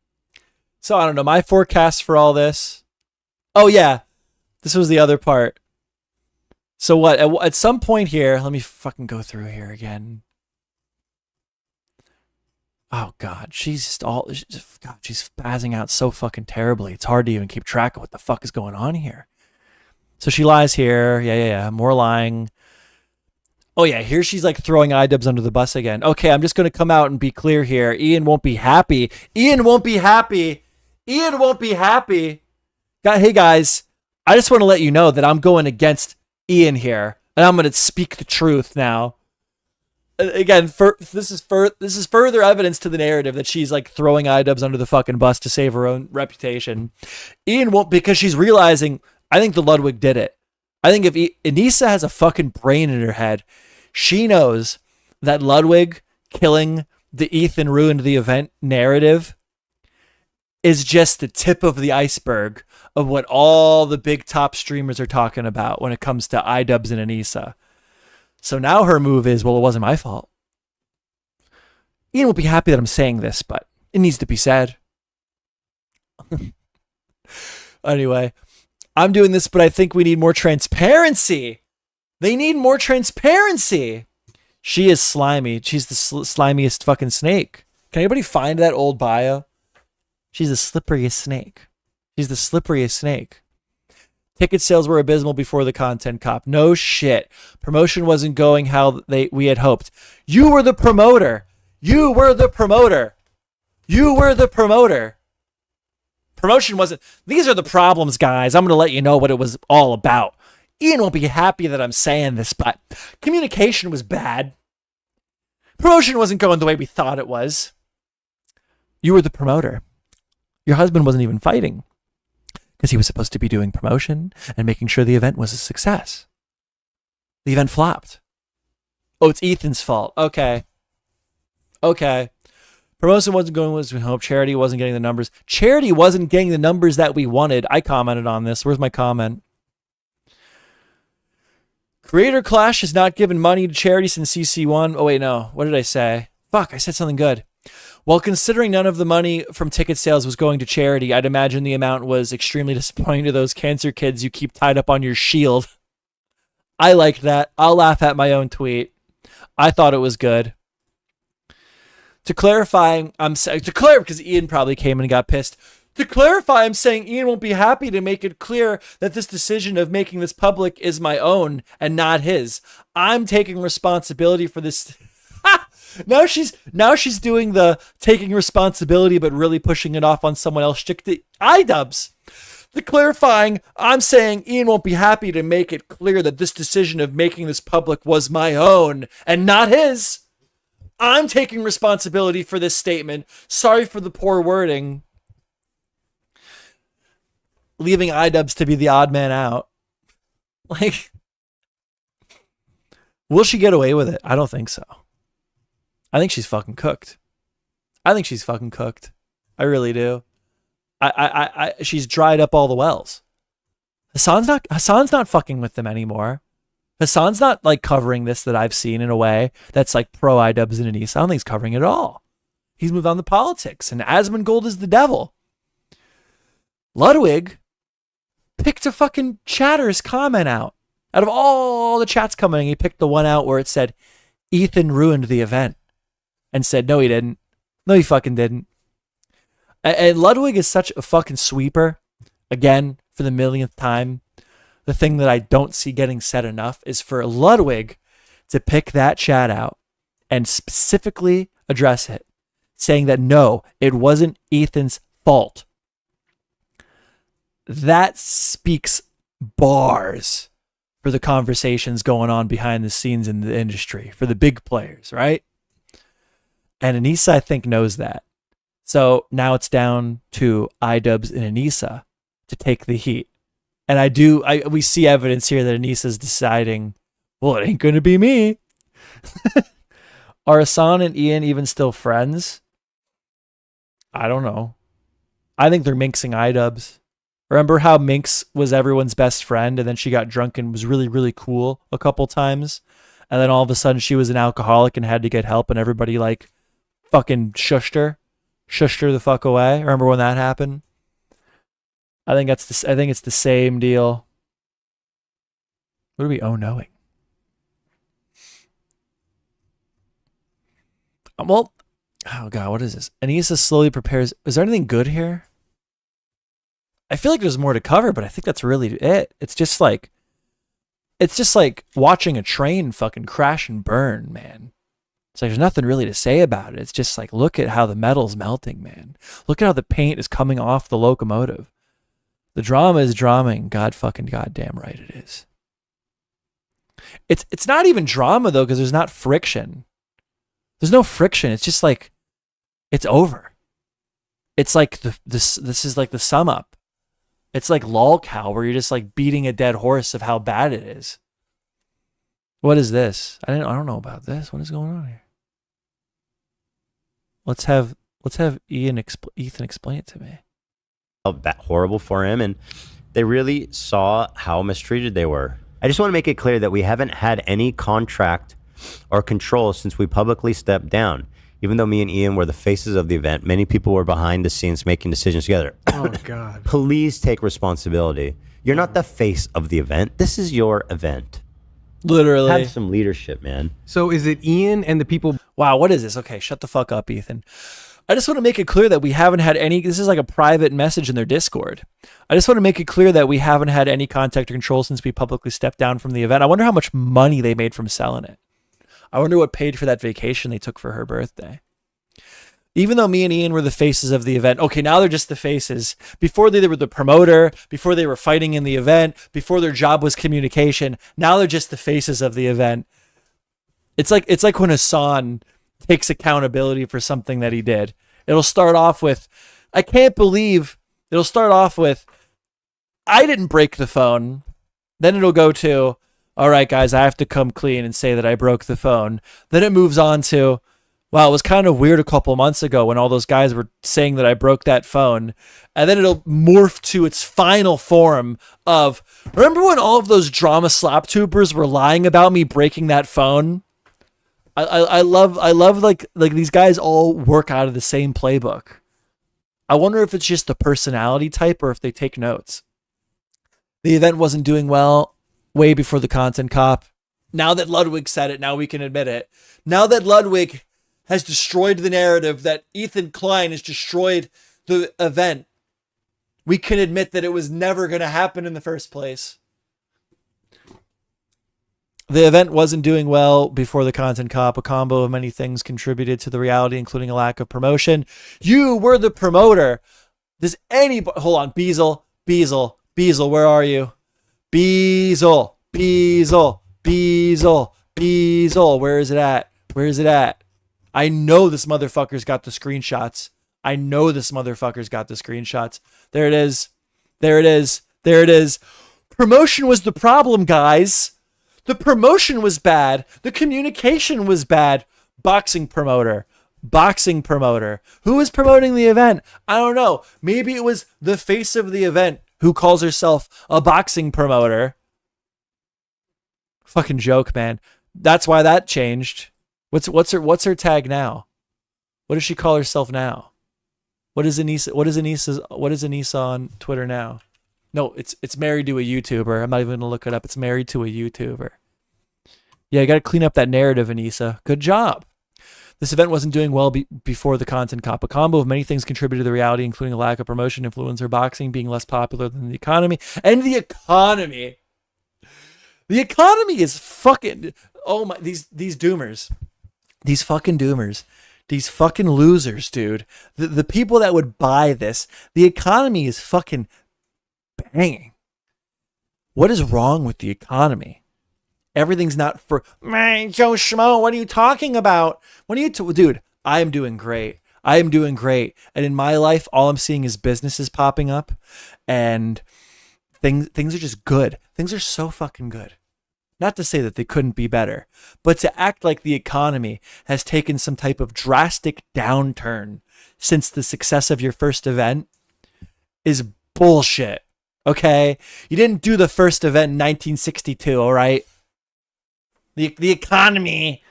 So I don't know. My forecast for all this. Oh, yeah. This was the other part. So what? At some point here, let me fucking go through here again. Oh, God. She's spazzing out so fucking terribly. It's hard to even keep track of what the fuck is going on here. So she lies here. Yeah. More lying. Oh, yeah. Here she's like throwing Idubbbz under the bus again. Okay, I'm just going to come out and be clear here. Ian won't be happy. Ian won't be happy. Hey, guys. I just want to let you know that I'm going against Ian here. And I'm going to speak the truth now. Again, this is further evidence to the narrative that she's like throwing Idubbbz under the fucking bus to save her own reputation. Ian won't, because she's realizing, I think the Ludwig did it. I think if Anisa has a fucking brain in her head, she knows that Ludwig killing the Ethan ruined the event narrative is just the tip of the iceberg of what all the big top streamers are talking about when it comes to Idubbbz and Anisa. So now her move is, well, it wasn't my fault. Ian will be happy that I'm saying this, but it needs to be said. Anyway, I'm doing this, but I think we need more transparency. They need more transparency. She is slimy. She's the slimiest fucking snake. Can anybody find that old bio? She's the slipperiest snake. Ticket sales were abysmal before the Content Cop. No shit. Promotion wasn't going how we had hoped. You were the promoter. Promotion wasn't. These are the problems, guys. I'm going to let you know what it was all about. Ian won't be happy that I'm saying this, but communication was bad. Promotion wasn't going the way we thought it was. You were the promoter. Your husband wasn't even fighting because he was supposed to be doing promotion and making sure the event was a success. The event flopped. Oh, it's Ethan's fault. Okay. Promotion wasn't going as we hoped. Charity wasn't getting the numbers. Charity wasn't getting the numbers that we wanted. I commented on this. Where's my comment? Creator Clash has not given money to charity since CC1. Oh, wait, no. What did I say? Fuck, I said something good. Well, considering none of the money from ticket sales was going to charity, I'd imagine the amount was extremely disappointing to those cancer kids you keep tied up on your shield. I liked that. I'll laugh at my own tweet. I thought it was good. To clarify, because Ian probably came and got pissed. To clarify, I'm saying Ian won't be happy to make it clear that this decision of making this public is my own and not his. I'm taking responsibility for this. Now she's doing the taking responsibility but really pushing it off on someone else. Stick to Idubbbz. The clarifying, I'm saying Ian won't be happy to make it clear that this decision of making this public was my own and not his. I'm taking responsibility for this statement. Sorry for the poor wording. Leaving Idubbbz to be the odd man out. Like, will she get away with it? I don't think so. I think she's fucking cooked. I really do. She's dried up all the wells. Hassan's not fucking with them anymore. Hassan's not like covering this that I've seen in a way that's like pro Idubbbz and Anisa. I don't think he's covering it at all. He's moved on to politics, and Asmongold is the devil. Ludwig picked a fucking chatter's comment out. Out of all the chats coming, he picked the one out where it said, Ethan ruined the event. And said, no, he didn't. No, he fucking didn't. And Ludwig is such a fucking sweeper. Again, for the millionth time. The thing that I don't see getting said enough is for Ludwig to pick that chat out and specifically address it. Saying that, no, it wasn't Ethan's fault. That speaks bars for the conversations going on behind the scenes in the industry. For the big players, right? And Anisa, I think, knows that. So now it's down to Idubbbz and Anisa to take the heat. And we see evidence here that Anisa's deciding, well, it ain't going to be me. Are Hassan and Ian even still friends? I don't know. I think they're minxing Idubbbz. Remember how Minx was everyone's best friend and then she got drunk and was really, really cool a couple times? And then all of a sudden she was an alcoholic and had to get help and everybody like fucking shushed her the fuck away. Remember when that happened? I think it's the same deal. What are we knowing? Well, oh god, what is this? Anisa slowly prepares. Is there anything good here? I feel like there's more to cover, but I think that's really it. It's just like watching a train fucking crash and burn, man. It's like there's nothing really to say about it. It's just like, look at how the metal's melting, man. Look at how the paint is coming off the locomotive. The drama is draming. Goddamn right it is. It's not even drama though, because there's not friction. There's no friction. It's just like it's over. It's like this is like the sum up. It's like lolcow where you're just like beating a dead horse of how bad it is. What is this? I don't know about this. What is going on here? Let's have Ethan explain it to me. That horrible for him, and they really saw how mistreated they were. I just want to make it clear that we haven't had any contract or control since we publicly stepped down. Even though me and Ian were the faces of the event, many people were behind the scenes making decisions together. Oh, God. Please take responsibility. You're not the face of the event. This is your event. Literally. Have some leadership, man. So is it Ian and the people? Wow, what is this? Okay, shut the fuck up, Ethan. I just want to make it clear that we haven't had any, this is like a private message in their Discord. I just want to make it clear that we haven't had any contact or control since we publicly stepped down from the event. I wonder how much money they made from selling it. I wonder what paid for that vacation they took for her birthday. Even though me and Ian were the faces of the event, okay, now they're just the faces. Before they were the promoter, before they were fighting in the event, before their job was communication, now they're just the faces of the event. It's like when Hassan takes accountability for something that he did. It'll start off with, I can't believe, it'll start off with, I didn't break the phone. Then it'll go to, all right, guys, I have to come clean and say that I broke the phone. Then it moves on to, wow, it was kind of weird a couple months ago when all those guys were saying that I broke that phone. And then it'll morph to its final form of, remember when all of those drama slap tubers were lying about me breaking that phone? I love like these guys all work out of the same playbook. I wonder if it's just the personality type or if they take notes. The event wasn't doing well way before the Content Cop. Now that Ludwig said it, now we can admit it. Now that Ludwig has destroyed the narrative, that Ethan Klein has destroyed the event, we can admit that it was never going to happen in the first place. The event wasn't doing well before the Content Cop. A combo of many things contributed to the reality, including a lack of promotion. You were the promoter. Does anybody... Hold on. Beazle, where are you? Beazle. Where is it at? I know this motherfucker's got the screenshots. There it is. Promotion was the problem, guys. The promotion was bad. The communication was bad. Boxing promoter. Who was promoting the event? I don't know. Maybe it was the face of the event who calls herself a boxing promoter. Fucking joke, man. That's why that changed. What's her tag now? What does she call herself now? What is Anisa on Twitter now? No, it's married to a YouTuber. I'm not even gonna look it up. It's married to a YouTuber. Yeah, you got to clean up that narrative, Anisa. Good job. This event wasn't doing well before the Content Cop. A combo of many things contributed to the reality, including a lack of promotion, influencer boxing being less popular than the economy, and the economy. The economy is fucking. Oh my! These doomers, these fucking doomers. These fucking losers, dude. The people that would buy this, the economy is fucking banging. What is wrong with the economy? Everything's not for, man, Joe Schmo, what are you talking about? Dude, I am doing great. And in my life, all I'm seeing is businesses popping up and things are just good. Things are so fucking good. Not to say that they couldn't be better, but to act like the economy has taken some type of drastic downturn since the success of your first event is bullshit. Okay? You didn't do the first event in 1962, all right? The economy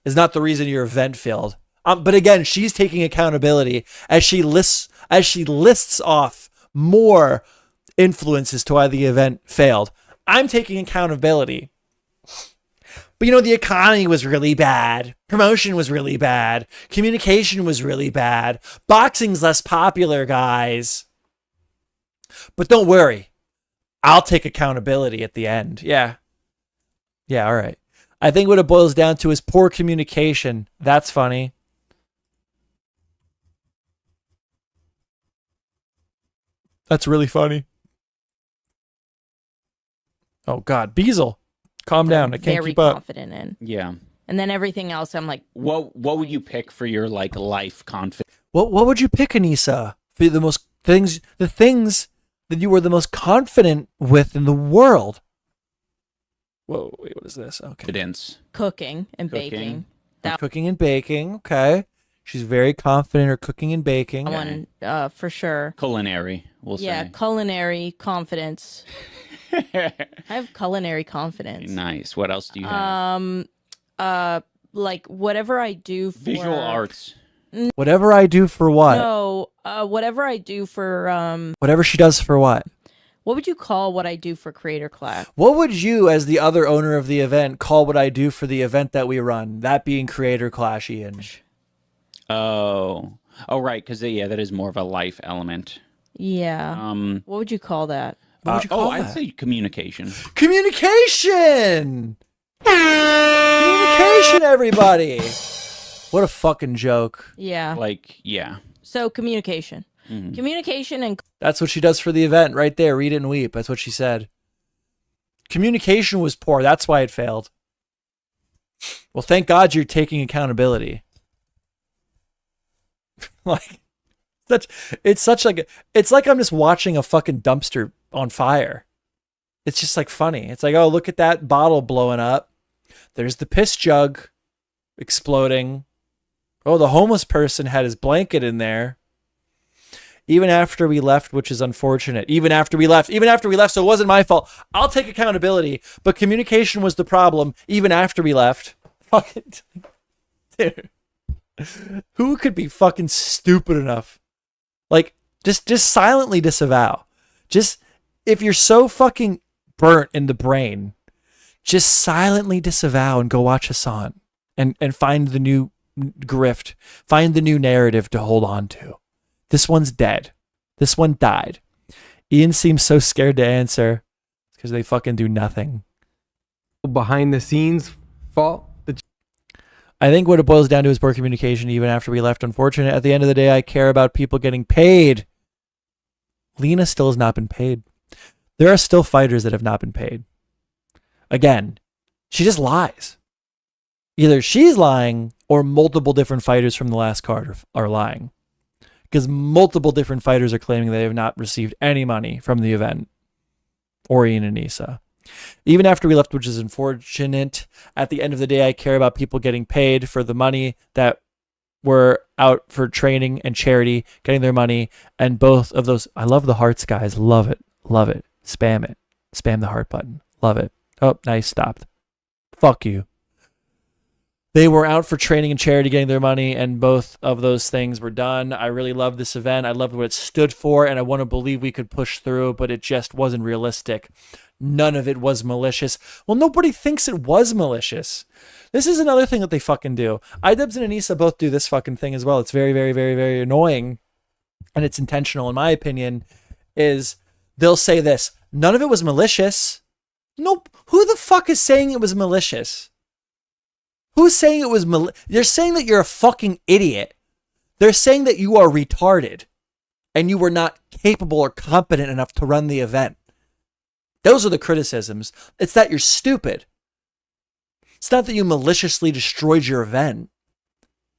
is not the reason your event failed. But again, she's taking accountability as she lists off more influences to why the event failed. I'm taking accountability. But the economy was really bad. Promotion was really bad. Communication was really bad. Boxing's less popular, guys. But don't worry. I'll take accountability at the end. Yeah, all right. I think what it boils down to is poor communication. That's funny. That's really funny. Oh, God. Beazle. Calm down. I can't keep up. Very confident in. Yeah. And then everything else, I'm like, What would you pick for your life confidence? What would you pick, Anisa? For the things that you were the most confident with in the world? Whoa, wait, what is this? Okay. Confidence. cooking and baking. Cooking and baking, okay. She's very confident in her cooking and baking. One, for sure. Culinary, we'll say. Yeah, culinary confidence. I have culinary confidence. Nice. What else do you have? Like whatever I do for Visual arts. Whatever I do for what? No, whatever I do for Whatever she does for what? What would you call what I do for Creator Class? What would you, as the other owner of the event, call what I do for the event that we run? That being Creator Clash, Ian. Oh, right, because that is more of a life element. Yeah. What would you call that? What would you call that? I'd say communication. Communication! Communication, everybody! What a fucking joke. Yeah. Yeah. So communication. Mm-hmm. Communication and... That's what she does for the event right there. Read it and weep. That's what she said. Communication was poor. That's why it failed. Well, thank God you're taking accountability. Like, it's like I'm just watching a fucking dumpster on fire. It's just like funny. It's like, oh, look at that bottle blowing up. There's the piss jug exploding. Oh, the homeless person had his blanket in there. Even after we left, which is unfortunate. Even after we left, so it wasn't my fault. I'll take accountability, but communication was the problem even after we left. Fucking dude. Who could be fucking stupid enough? Like, just silently disavow. Just, if you're so fucking burnt in the brain, just silently disavow and go watch Hassan and find the new grift, find the new narrative to hold on to. This one's dead. This one died. Ian seems so scared to answer because they fucking do nothing. Behind the scenes fault. I think what it boils down to is poor communication even after we left. Unfortunate. At the end of the day, I care about people getting paid. Lena still has not been paid. There are still fighters that have not been paid. Again, she just lies. Either she's lying or multiple different fighters from the last card are lying. Because multiple different fighters are claiming they have not received any money from the event. Or Ian and Anisa. Even after we left, which is unfortunate, at the end of the day, I care about people getting paid for the money that were out for training and charity, getting their money. And both of those, I love the hearts, guys. Love it. Love it. Spam it. Spam the heart button. Love it. Oh, nice. Stopped. Fuck you. They were out for training and charity, getting their money, and both of those things were done. I really loved this event. I loved what it stood for, and I want to believe we could push through, but it just wasn't realistic. None of it was malicious. Well, nobody thinks it was malicious. This is another thing that they fucking do. Idubbbz and Anisa both do this fucking thing as well. It's very, very, very, very annoying, and it's intentional, in my opinion, is they'll say this. None of it was malicious. Nope. Who the fuck is saying it was malicious? Who's saying it was They're saying that you're a fucking idiot. They're saying that you are retarded and you were not capable or competent enough to run the event. Those are the criticisms. It's that you're stupid. It's not that you maliciously destroyed your event.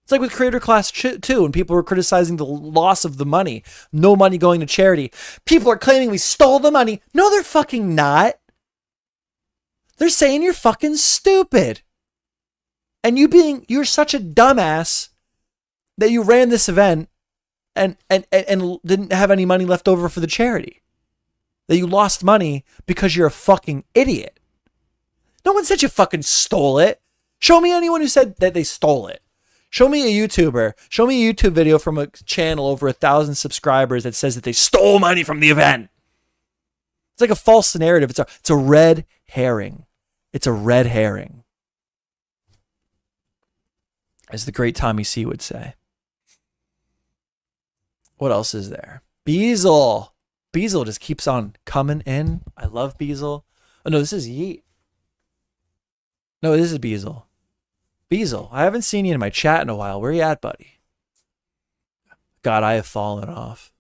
It's like with Creator Class 2 when people were criticizing the loss of the money. No money going to charity. People are claiming we stole the money. No, they're fucking not. They're saying you're fucking stupid. And you're such a dumbass that you ran this event and didn't have any money left over for the charity. That you lost money because you're a fucking idiot. No one said you fucking stole it. Show me anyone who said that they stole it. Show me a YouTuber. Show me a YouTube video from a channel over 1,000 subscribers that says that they stole money from the event. It's like a false narrative. It's a red herring. It's a red herring. As the great Tommy C would say. What else is there? Beazle. Beazle just keeps on coming in. I love Beazle. Oh, no, this is Yeet. No, this is Beazle. Beazle, I haven't seen you in my chat in a while. Where you at, buddy? God, I have fallen off.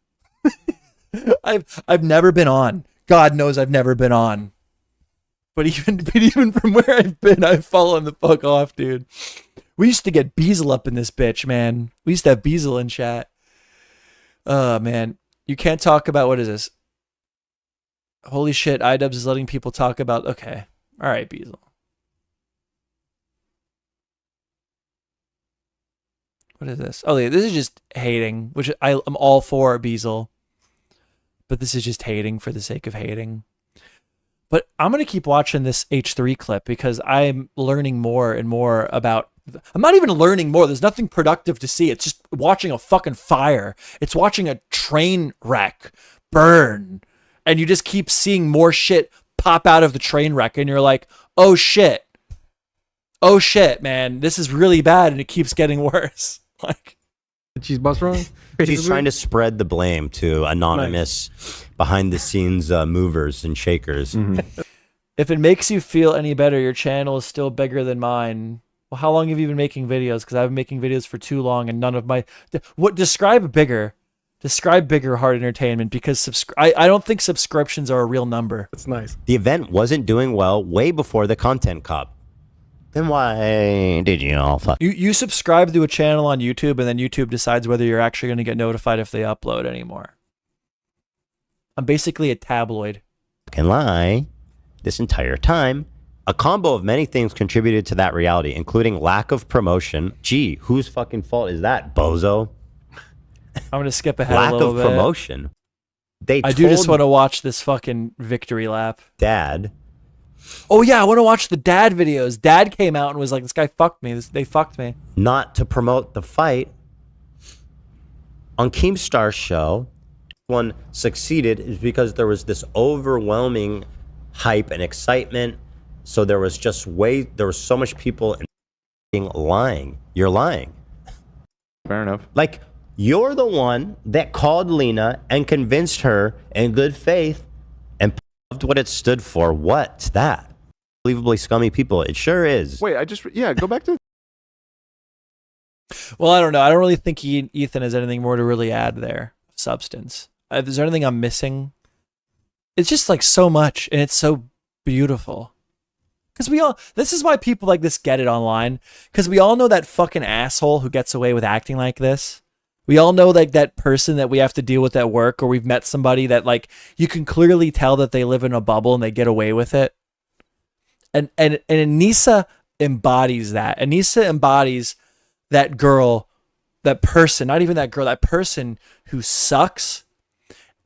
I've never been on. God knows I've never been on. But even from where I've been, I've fallen the fuck off, dude. We used to get Beazle up in this bitch, man. We used to have Beazle in chat. Oh, man. You can't talk about, what is this? Holy shit, Idubbbz is letting people talk about, okay. All right, Beazle. What is this? Oh, yeah, this is just hating, which I'm all for, Beazle. But this is just hating for the sake of hating. But I'm going to keep watching this H3 clip because I'm learning more and more about... I'm not even learning more. There's nothing productive to see. It's just watching a fucking fire. It's watching a train wreck burn. And you just keep seeing more shit pop out of the train wreck. And you're like, oh shit. Oh shit, man. This is really bad. And it keeps getting worse. Like, She's bust wrong? She's trying to spread the blame to anonymous behind the scenes movers and shakers. Mm-hmm. If it makes you feel any better, your channel is still bigger than mine. Well, how long have you been making videos? Because I've been making videos for too long and none of my... Describe bigger. Describe bigger Heart Entertainment because I don't think subscriptions are a real number. That's nice. The event wasn't doing well way before the Content Cop. Then why did you all fuck? You subscribe to a channel on YouTube, and then YouTube decides whether you're actually going to get notified if they upload anymore. I'm basically a tabloid. Fucking lie. This entire time, a combo of many things contributed to that reality, including lack of promotion. Gee, whose fucking fault is that, bozo? I'm going to skip ahead Lack a little of bit. promotion. I do just want to watch this fucking victory lap. Dad. Oh yeah, I want to watch the dad videos. Dad came out and was like, "This guy fucked me. They fucked me." Not to promote the fight. On Keemstar's show, one succeeded is because there was this overwhelming hype and excitement. So there was so much people lying. You're lying. Fair enough. Like, you're the one that called Lena and convinced her in good faith and loved what it stood for. What's that? Unbelievably scummy people. It sure is. Wait, go back to. Well, I don't know. I don't really think Ethan has anything more to really add there. Substance. Is there anything I'm missing? It's just like so much, and it's so beautiful. Because this is why people like this get it online. Because we all know that fucking asshole who gets away with acting like this. We all know like that person that we have to deal with at work, or we've met somebody that like you can clearly tell that they live in a bubble and they get away with it. And Anisa embodies that. Anisa embodies that girl, that person, not even that girl, that person who sucks,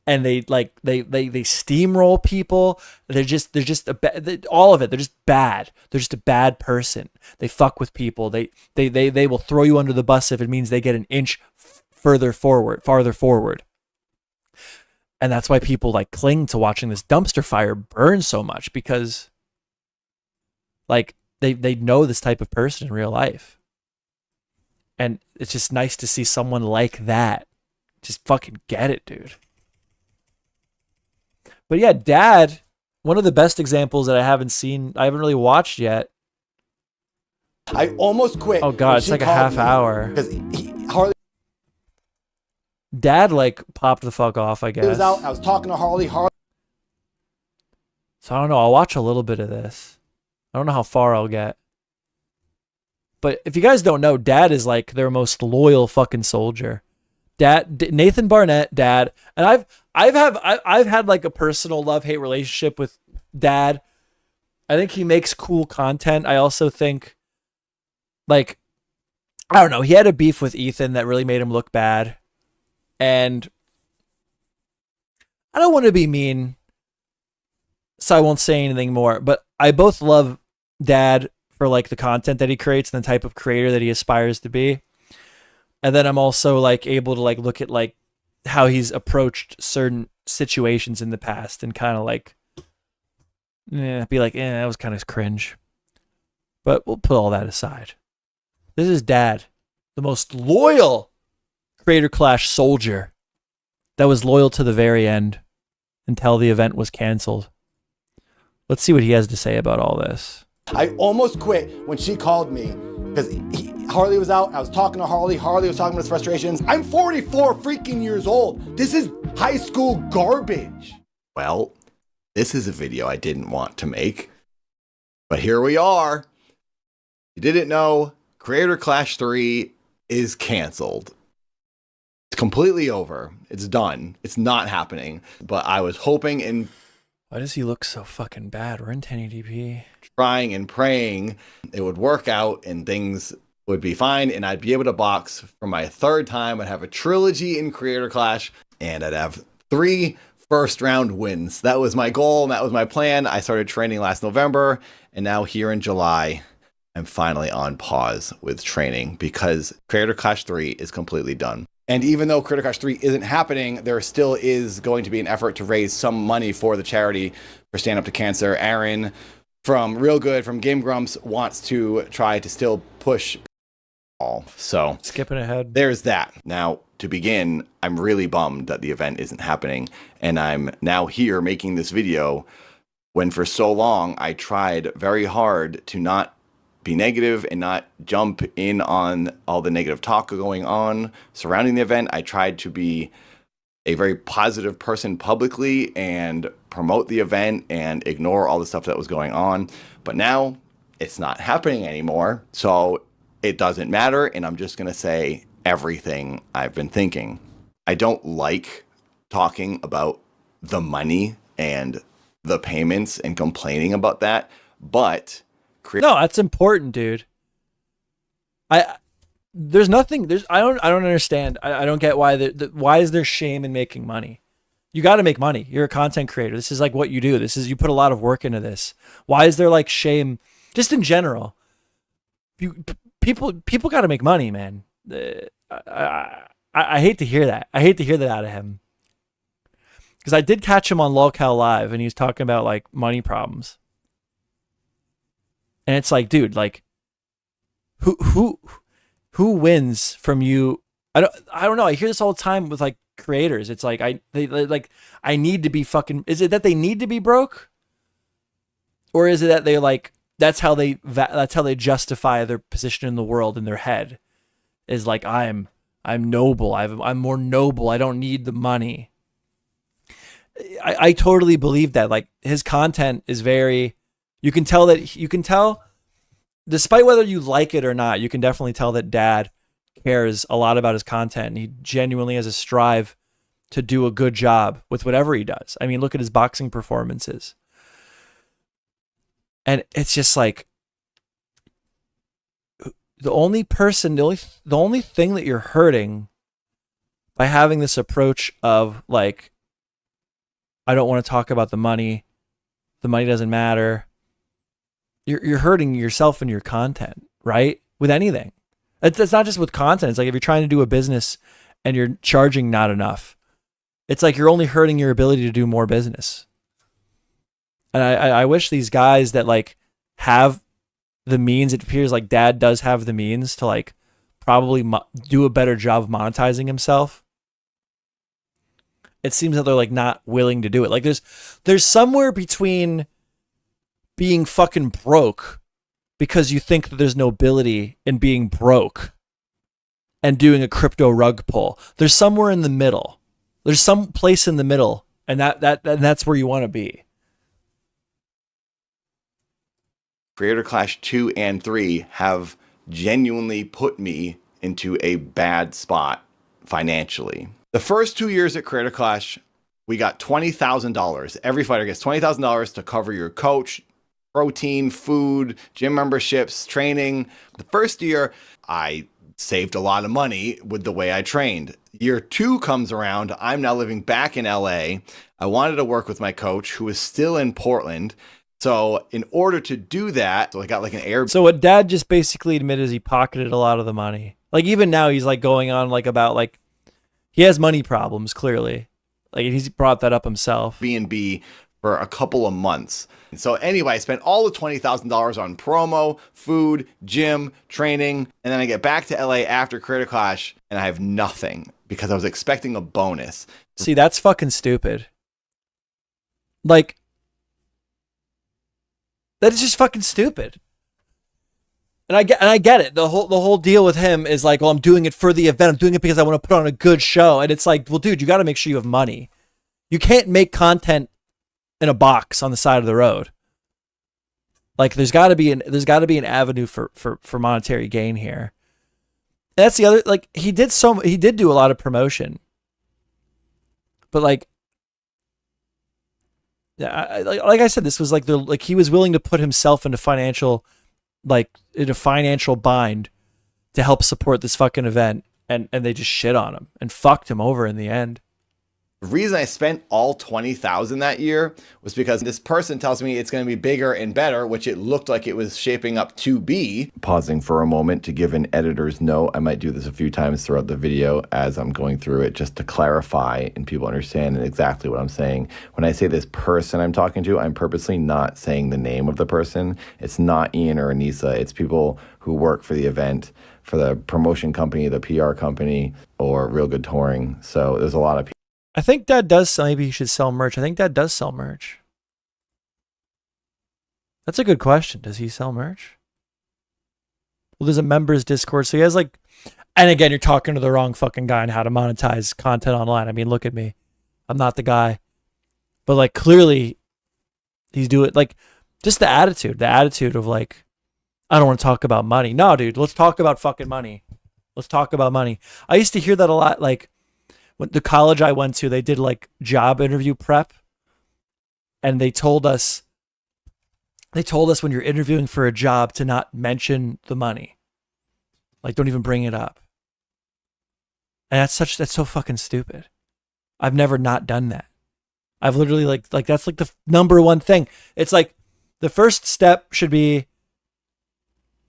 and they steamroll people. They're just all of it. They're just bad. They're just a bad person. They fuck with people. They will throw you under the bus if it means they get an inch farther forward. And that's why people like cling to watching this dumpster fire burn so much, because like they know this type of person in real life. And it's just nice to see someone like that just fucking get it, dude. But yeah, Dad, one of the best examples that I haven't really watched yet. I almost quit. Oh God, it's like a half hour. Because Harley Dad like popped the fuck off, I guess. was out. I was talking to Harley. So I don't know. I'll watch a little bit of this. I don't know how far I'll get. But if you guys don't know, Dad is like their most loyal fucking soldier. Dad, Nathan Barnett, Dad, and I've had like a personal love-hate relationship with Dad. I think he makes cool content. I also think, like, I don't know, he had a beef with Ethan that really made him look bad. And I don't want to be mean, so I won't say anything more, but I both love Dad for like the content that he creates and the type of creator that he aspires to be. And then I'm also like able to like look at like how he's approached certain situations in the past and kind of like be like, that was kind of cringe. But we'll put all that aside. This is Dad, the most loyal Creator Clash soldier that was loyal to the very end until the event was canceled. Let's see what he has to say about all this. I almost quit when she called me because Harley was out. I was talking to Harley. Harley was talking about his frustrations. I'm 44 freaking years old. This is high school garbage. Well, this is a video I didn't want to make, but here we are. You didn't know, Creator Clash 3 is canceled. It's completely over. It's done. It's not happening. But I was hoping and why does he look so fucking bad? We're in 1080p. Trying and praying it would work out and things would be fine and I'd be able to box for my third time. I'd have a trilogy in Creator Clash and I'd have 3 first round wins. That was my goal and that was my plan. I started training last November and now here in July, I'm finally on pause with training because Creator Clash 3 is completely done. And even though Creator Clash 3 isn't happening, there still is going to be an effort to raise some money for the charity for Stand Up to Cancer. Aaron from Real Good, from Game Grumps, wants to try to still push all. So skipping ahead. There's that. Now, to begin, I'm really bummed that the event isn't happening. And I'm now here making this video when for so long I tried very hard to not be negative and not jump in on all the negative talk going on surrounding the event. I tried to be a very positive person publicly and promote the event and ignore all the stuff that was going on. But now it's not happening anymore. So it doesn't matter. And I'm just going to say everything I've been thinking. I don't like talking about the money and the payments and complaining about that, but no, that's important, dude. There's nothing. I don't understand. I don't get why. Why is there shame in making money? You got to make money. You're a content creator. This is like what you do. You put a lot of work into this. Why is there like shame? Just in general, people got to make money, man. I hate to hear that. I hate to hear that out of him. Because I did catch him on Lolcow Live, and he was talking about like money problems. And it's like, dude, like, who wins from you? I don't know. I hear this all the time with like creators. It's like I need to be fucking. Is it that they need to be broke, or is it that they like that's how they justify their position in the world in their head? Is like I'm noble. I'm more noble. I don't need the money. I totally believe that. Like his content is very. You can tell, despite whether you like it or not, you can definitely tell that Dad cares a lot about his content, and he genuinely has a strive to do a good job with whatever he does. I mean, look at his boxing performances. And it's just like the only thing that you're hurting by having this approach of like, I don't want to talk about the money. The money doesn't matter. You're hurting yourself and your content, right? With anything. It's not just with content. It's like if you're trying to do a business and you're charging not enough, it's like you're only hurting your ability to do more business. And I wish these guys that like have the means, it appears like Dad does have the means to like probably do a better job of monetizing himself. It seems that they're like not willing to do it. Like there's somewhere between being fucking broke because you think that there's nobility in being broke and doing a crypto rug pull. There's somewhere in the middle. There's some place in the middle, and that's where you want to be. Creator Clash 2 and 3 have genuinely put me into a bad spot financially. The first 2 years at Creator Clash, we got $20,000. Every fighter gets $20,000 to cover your coach, protein, food, gym memberships, training. The first year, I saved a lot of money with the way I trained. Year 2 comes around. I'm now living back in LA. I wanted to work with my coach, who is still in Portland. So in order to do that, so I got like an Airbnb. So what Dad just basically admitted is he pocketed a lot of the money. Like even now he's like going on like about like he has money problems, clearly. Like he's brought that up himself. B&B for a couple of months. And so anyway, I spent all the $20,000 on promo, food, gym, training, and then I get back to LA after Creator Clash and I have nothing because I was expecting a bonus. See, that's fucking stupid. Like, that is just fucking stupid. And I get it. The whole deal with him is like, well, I'm doing it for the event. I'm doing it because I want to put on a good show. And it's like, well, dude, you got to make sure you have money. You can't make content in a box on the side of the road. Like there's got to be an avenue for monetary gain here. And that's the other, like he did do a lot of promotion. But like I said, this was like he was willing to put himself into financial bind to help support this fucking event, and they just shit on him and fucked him over in the end. The reason I spent all $20,000 that year was because this person tells me it's going to be bigger and better, which it looked like it was shaping up to be. Pausing for a moment to give an editor's note. I might do this a few times throughout the video as I'm going through it, just to clarify and people understand exactly what I'm saying. When I say this person I'm talking to, I'm purposely not saying the name of the person. It's not Ian or Anisa. It's people who work for the event, for the promotion company, the PR company, or Real Good Touring. So there's a lot of people. I think Dad does. Maybe he should sell merch. I think Dad does sell merch. That's a good question. Does he sell merch? Well, there's a members Discord, so he has like. And again, you're talking to the wrong fucking guy on how to monetize content online. I mean, look at me. I'm not the guy. But like, clearly, he's doing like just the attitude of like, I don't want to talk about money. No, dude, let's talk about fucking money. Let's talk about money. I used to hear that a lot. Like when the college I went to, they did like job interview prep. And they told us when you're interviewing for a job to not mention the money. Like, don't even bring it up. And that's so fucking stupid. I've never not done that. I've literally like that's like the number one thing. It's like the first step should be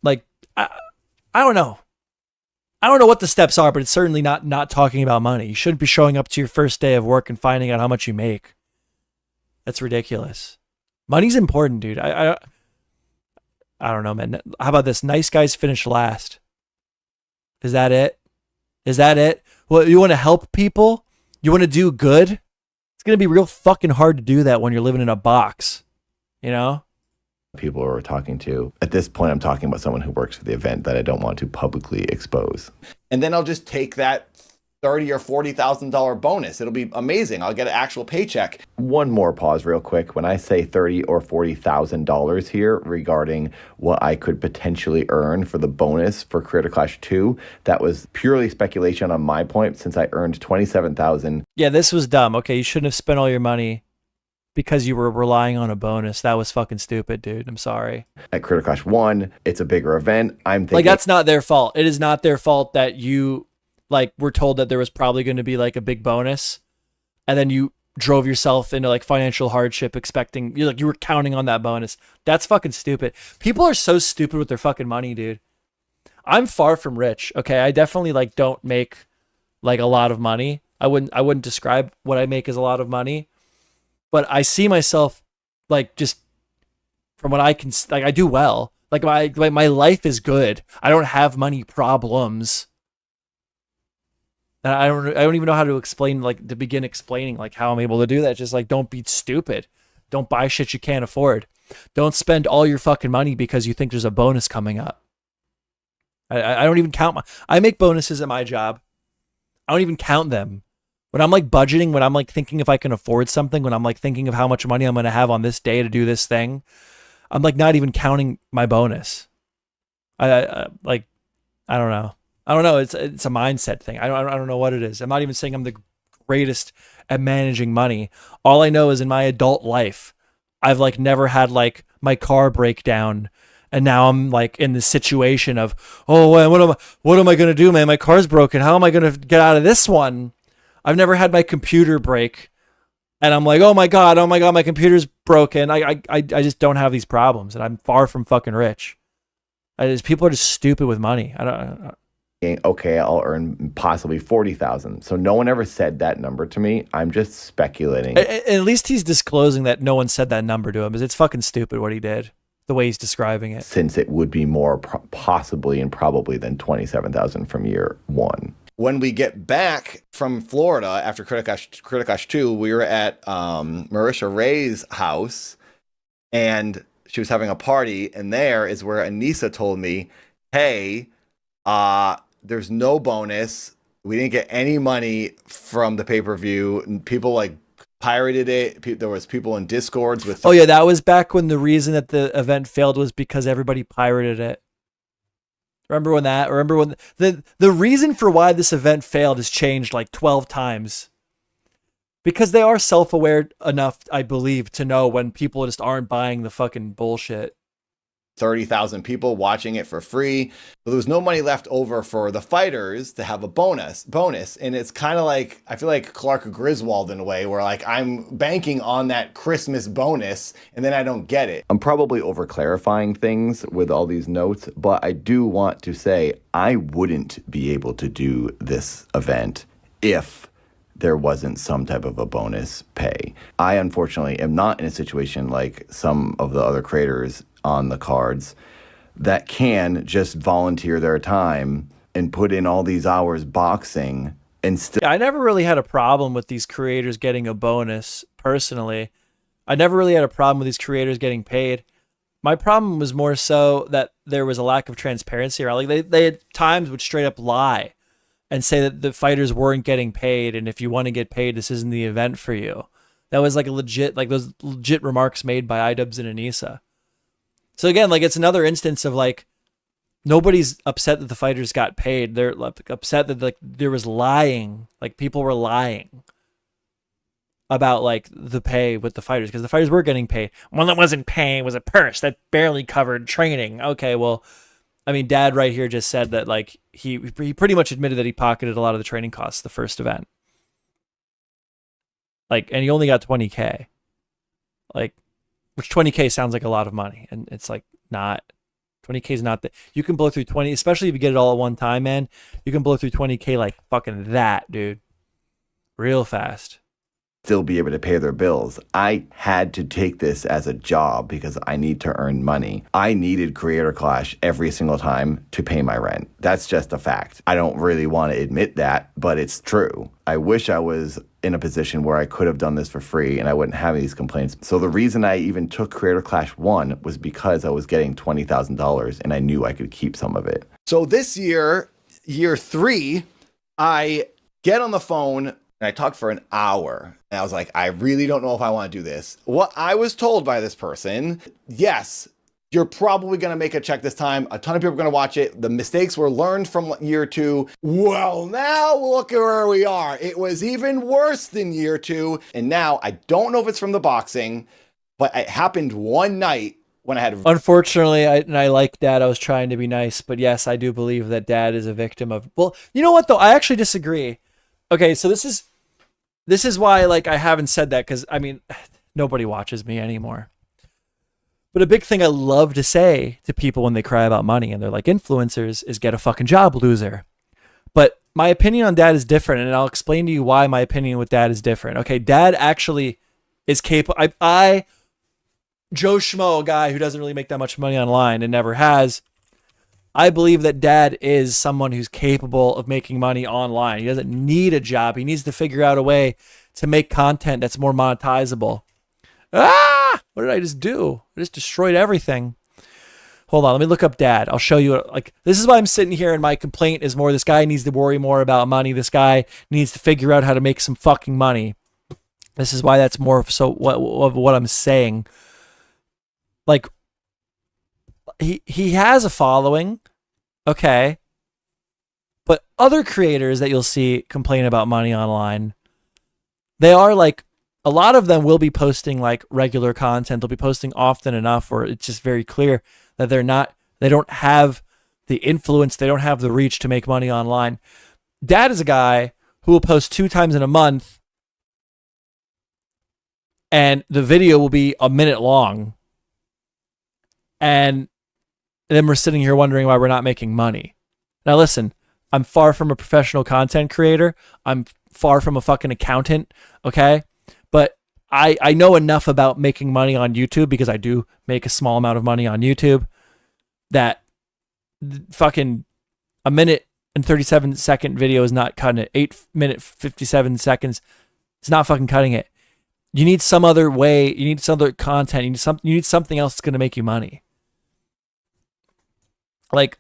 like, I don't know. I don't know what the steps are, but it's certainly not talking about money. You shouldn't be showing up to your first day of work and finding out how much you make. That's ridiculous. Money's important, dude. I don't know, man. How about this? Nice guys finish last. Is that it? Is that it? Well, you want to help people? You want to do good? It's going to be real fucking hard to do that when you're living in a box, you know? People we're talking to. At this point, I'm talking about someone who works for the event that I don't want to publicly expose. And then I'll just take that $30,000 or $40,000 bonus. It'll be amazing. I'll get an actual paycheck. One more pause real quick. When I say $30,000 or $40,000 here regarding what I could potentially earn for the bonus for Creator Clash 2, that was purely speculation on my point since I earned $27,000. Yeah, this was dumb. Okay, you shouldn't have spent all your money because you were relying on a bonus. That was fucking stupid, dude. I'm sorry. At Creator Clash 1, it's a bigger event. I'm thinking like that's not their fault. It is not their fault that you like were told that there was probably going to be like a big bonus, and then you drove yourself into like financial hardship expecting you were counting on that bonus. That's fucking stupid. People are so stupid with their fucking money, dude. I'm far from rich. Okay, I definitely like don't make like a lot of money. I wouldn't describe what I make as a lot of money, but I see myself like just from what I can like I do well. Like my life is good. I don't have money problems. And I don't even know how to explain, like, to begin explaining, like, how I'm able to do that. Just, like, don't be stupid. Don't buy shit you can't afford. Don't spend all your fucking money because you think there's a bonus coming up. I don't even count I make bonuses at my job. I don't even count them. When I'm, like, budgeting, when I'm, like, thinking if I can afford something, when I'm, like, thinking of how much money I'm going to have on this day to do this thing, I'm, like, not even counting my bonus. I don't know. I don't know. It's a mindset thing. I don't know what it is. I'm not even saying I'm the greatest at managing money. All I know is in my adult life, I've like never had like my car break down, and now I'm like in the situation of, oh, what am I gonna do, man? My car's broken. How am I gonna get out of this one? I've never had my computer break, and I'm like, oh my god, my computer's broken. I just don't have these problems, and I'm far from fucking rich. People are just stupid with money. I don't. Okay, I'll earn possibly 40,000. So no one ever said that number to me. I'm just speculating. At least he's disclosing that no one said that number to him, because it's fucking stupid what he did, the way he's describing it. Since it would be more possibly and probably than 27,000 from year one. When we get back from Florida after Creator Clash 2, we were at Marisha Ray's house, and she was having a party, and there is where Anisa told me, hey, there's no bonus. We didn't get any money from the pay-per-view. People like pirated it. There was people in Discords with. Oh yeah, that was back when the reason that the event failed was because everybody pirated it. Remember when the reason for why this event failed has changed like 12 times. Because they are self-aware enough, I believe, to know when people just aren't buying the fucking bullshit. 30,000 people watching it for free. But there was no money left over for the fighters to have a bonus. And it's kind of like, I feel like Clark Griswold in a way, where like I'm banking on that Christmas bonus and then I don't get it. I'm probably over clarifying things with all these notes, but I do want to say I wouldn't be able to do this event if there wasn't some type of a bonus pay. I unfortunately am not in a situation like some of the other creators on the cards that can just volunteer their time and put in all these hours boxing and still. Yeah, I never really had a problem with these creators getting a bonus personally. I never really had a problem with these creators getting paid. My problem was more so that there was a lack of transparency around. Like they at times would straight up lie and say that the fighters weren't getting paid, and if you want to get paid, this isn't the event for you. That was like those legit remarks made by Idubbbz and Anisa. So again, like it's another instance of like Nobody's upset that the fighters got paid. They're like, upset that like there was lying, like people were lying about like the pay with the fighters, because the fighters were getting paid. One that wasn't paying was a purse that barely covered training. Okay, well, I mean, Dad right here just said that like he pretty much admitted that he pocketed a lot of the training costs the first event. Like, and he only got 20K. Like, which 20K sounds like a lot of money, and it's like not. 20K is not that. You can blow through 20, especially if you get it all at one time, man. You can blow through 20K like fucking that, dude. Real fast. Still be able to pay their bills. I had to take this as a job because I need to earn money. I needed Creator Clash every single time to pay my rent. That's just a fact. I don't really want to admit that, but it's true. I wish I was in a position where I could have done this for free and I wouldn't have these complaints. So the reason I even took Creator Clash 1 was because I was getting $20,000 and I knew I could keep some of it. So this year, year 3, I get on the phone and I talked for an hour. And I was like, I really don't know if I want to do this. What I was told by this person, yes, you're probably going to make a check this time. A ton of people are going to watch it. The mistakes were learned from year 2. Well, now look at where we are. It was even worse than year 2. And now I don't know if it's from the boxing, but it happened one night when I had... Unfortunately, I like Dad. I was trying to be nice, but yes, I do believe that Dad is a victim of... Well, you know what, though? I actually disagree. Okay, so this is why, like, I haven't said that, because, I mean, nobody watches me anymore. But a big thing I love to say to people when they cry about money and they're like influencers is get a fucking job, loser. But my opinion on Dad is different, and I'll explain to you why my opinion with Dad is different. Okay, Dad actually is capable. I Joe Schmo, a guy who doesn't really make that much money online and never has, I believe that Dad is someone who's capable of making money online. He doesn't need a job. He needs to figure out a way to make content that's more monetizable. What did I just do? I just destroyed everything. Hold on, let me look up Dad. I'll show you. Like, this is why I'm sitting here, and my complaint is more, this guy needs to worry more about money. This guy needs to figure out how to make some fucking money. This is why that's more so what I'm saying. Like, he has a following, okay, but other creators that you'll see complain about money online, they are like, a lot of them will be posting like regular content. They'll be posting often enough where it's just very clear that they don't have the influence, they don't have the reach to make money online. Dad is a guy who will post 2 times in a month and the video will be a minute long. And then we're sitting here wondering why we're not making money. Now listen, I'm far from a professional content creator. I'm far from a fucking accountant, okay? But I know enough about making money on YouTube, because I do make a small amount of money on YouTube, that fucking a minute and 37-second video is not cutting it. 8 minute 57 seconds, it's not fucking cutting it. You need some other way. You need some other content. You need something else that's going to make you money. Like,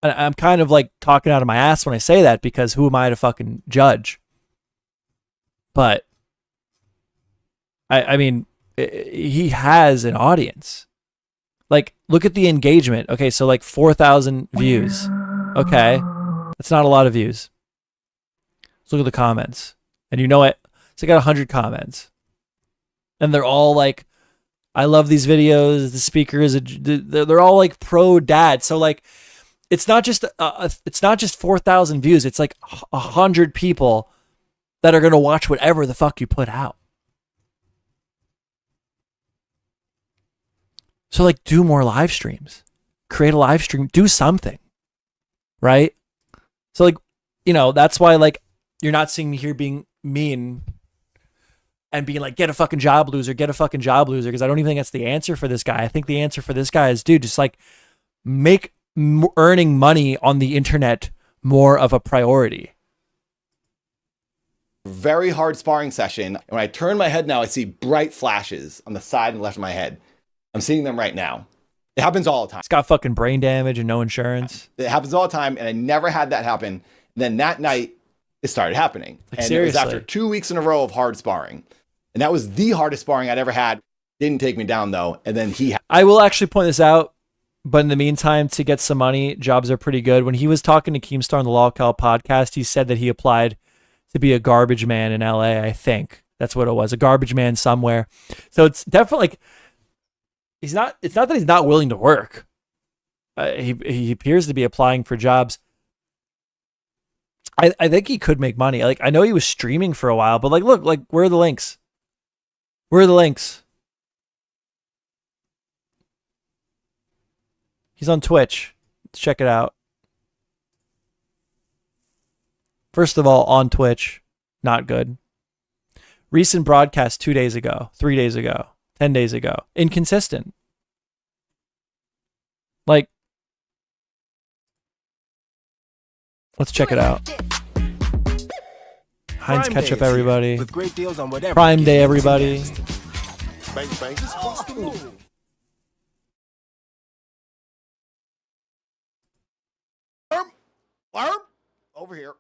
I'm kind of like talking out of my ass when I say that, because who am I to fucking judge? But I mean, he has an audience. Like, look at the engagement. Okay, so like 4,000 views. Okay, that's not a lot of views. Let's look at the comments. And you know what? So I got 100 comments. And they're all like, I love these videos. The speaker is they're all like pro Dad. So like, it's not just 4,000 views. It's like 100 people that are going to watch whatever the fuck you put out. So like, do more live streams, create a live stream, do something, right? So like, you know, that's why like, you're not seeing me here being mean and being like, get a fucking job, loser, get a fucking job, loser. Because I don't even think that's the answer for this guy. I think the answer for this guy is, dude, just like make earning money on the internet more of a priority. Very hard sparring session. And when I turn my head now, I see bright flashes on the side and left of my head. I'm seeing them right now. It happens all the time. It's got fucking brain damage and no insurance. It happens all the time, and I never had that happen. And then that night, it started happening. Like, and seriously. It was after 2 weeks in a row of hard sparring. And that was the hardest sparring I'd ever had. Didn't take me down, though. And then I will actually point this out. But in the meantime, to get some money, jobs are pretty good. When he was talking to Keemstar on the Lolcal podcast, he said that he applied to be a garbage man in LA, I think. That's what it was, a garbage man somewhere. So it's definitely like, it's not that he's not willing to work. He appears to be applying for jobs. I think he could make money. Like, I know he was streaming for a while, but like, look, like, where are the links? Where are the links? He's on Twitch. Let's check it out. First of all, on Twitch, not good. Recent broadcast 2 days ago, 3 days ago, 10 days ago. Inconsistent. Like, let's check it out. Heinz Ketchup, everybody. With great deals on whatever. Prime Day, everybody. Bang, bang. Over here.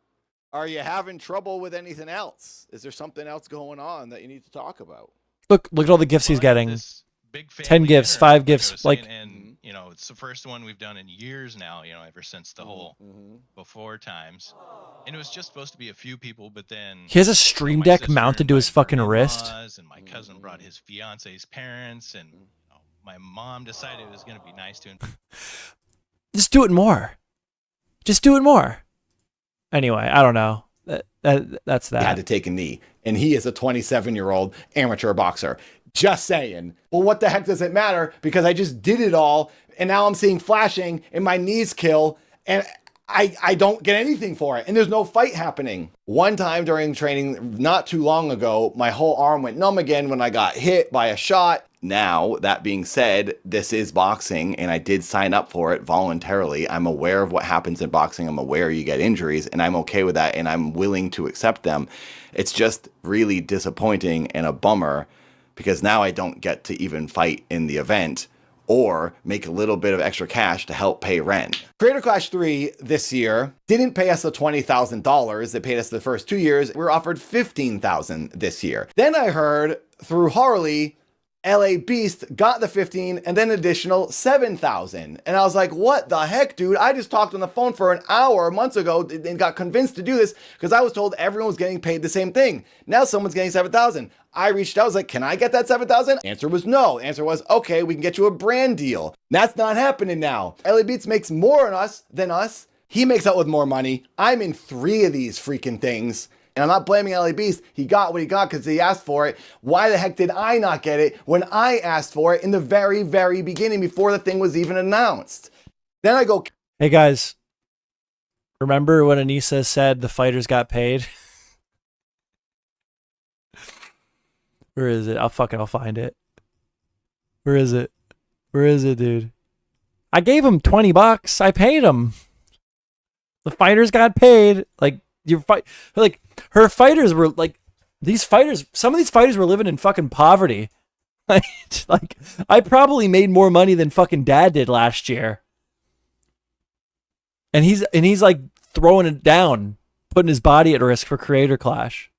Are you having trouble with anything else? Is there something else going on that you need to talk about? Look at all the gifts he's getting. 10 gifts, 5 gifts. Like, and you know, it's the first one we've done in years now, you know, ever since the whole before times. And it was just supposed to be a few people, but then he has a stream deck mounted to his fucking wrist. And my cousin brought his fiance's parents, and you know, my mom decided it was going to be nice to Just do it more. Just do it more. Anyway, I don't know. That's that. He had to take a knee, and he is a 27-year-old amateur boxer. Just saying. Well, what the heck does it matter? Because I just did it all, and now I'm seeing flashing, and my knees kill, and I don't get anything for it, and there's no fight happening. One time during training, not too long ago, my whole arm went numb again when I got hit by a shot. Now, that being said, this is boxing, and I did sign up for it voluntarily. I'm aware of what happens in boxing. I'm aware you get injuries, and I'm okay with that, and I'm willing to accept them. It's just really disappointing and a bummer, because now I don't get to even fight in the event or make a little bit of extra cash to help pay rent. Creator Clash 3 this year didn't pay us the $20,000. They paid us the first 2 years. We were offered $15,000 this year. Then I heard through Harley, LA Beast got the 15 and then additional 7,000. And I was like, what the heck, dude? I just talked on the phone for an hour months ago and got convinced to do this because I was told everyone was getting paid the same thing. Now someone's getting 7,000. I reached out, I was like, can I get that 7,000? Answer was no. Answer was, okay, we can get you a brand deal. That's not happening now. LA Beats makes more than us. He makes out with more money. I'm in 3 of these freaking things. And I'm not blaming LA Beast. He got what he got because he asked for it. Why the heck did I not get it when I asked for it in the very, very beginning before the thing was even announced? Then I go, hey guys, remember when Anisa said the fighters got paid? Where is it? I'll find it. Where is it? Where is it, dude? I gave him $20. I paid him. The fighters got paid. Like, her fighters were like, some of these fighters were living in fucking poverty. Like, I probably made more money than fucking Dad did last year. And he's like throwing it down, putting his body at risk for Creator Clash.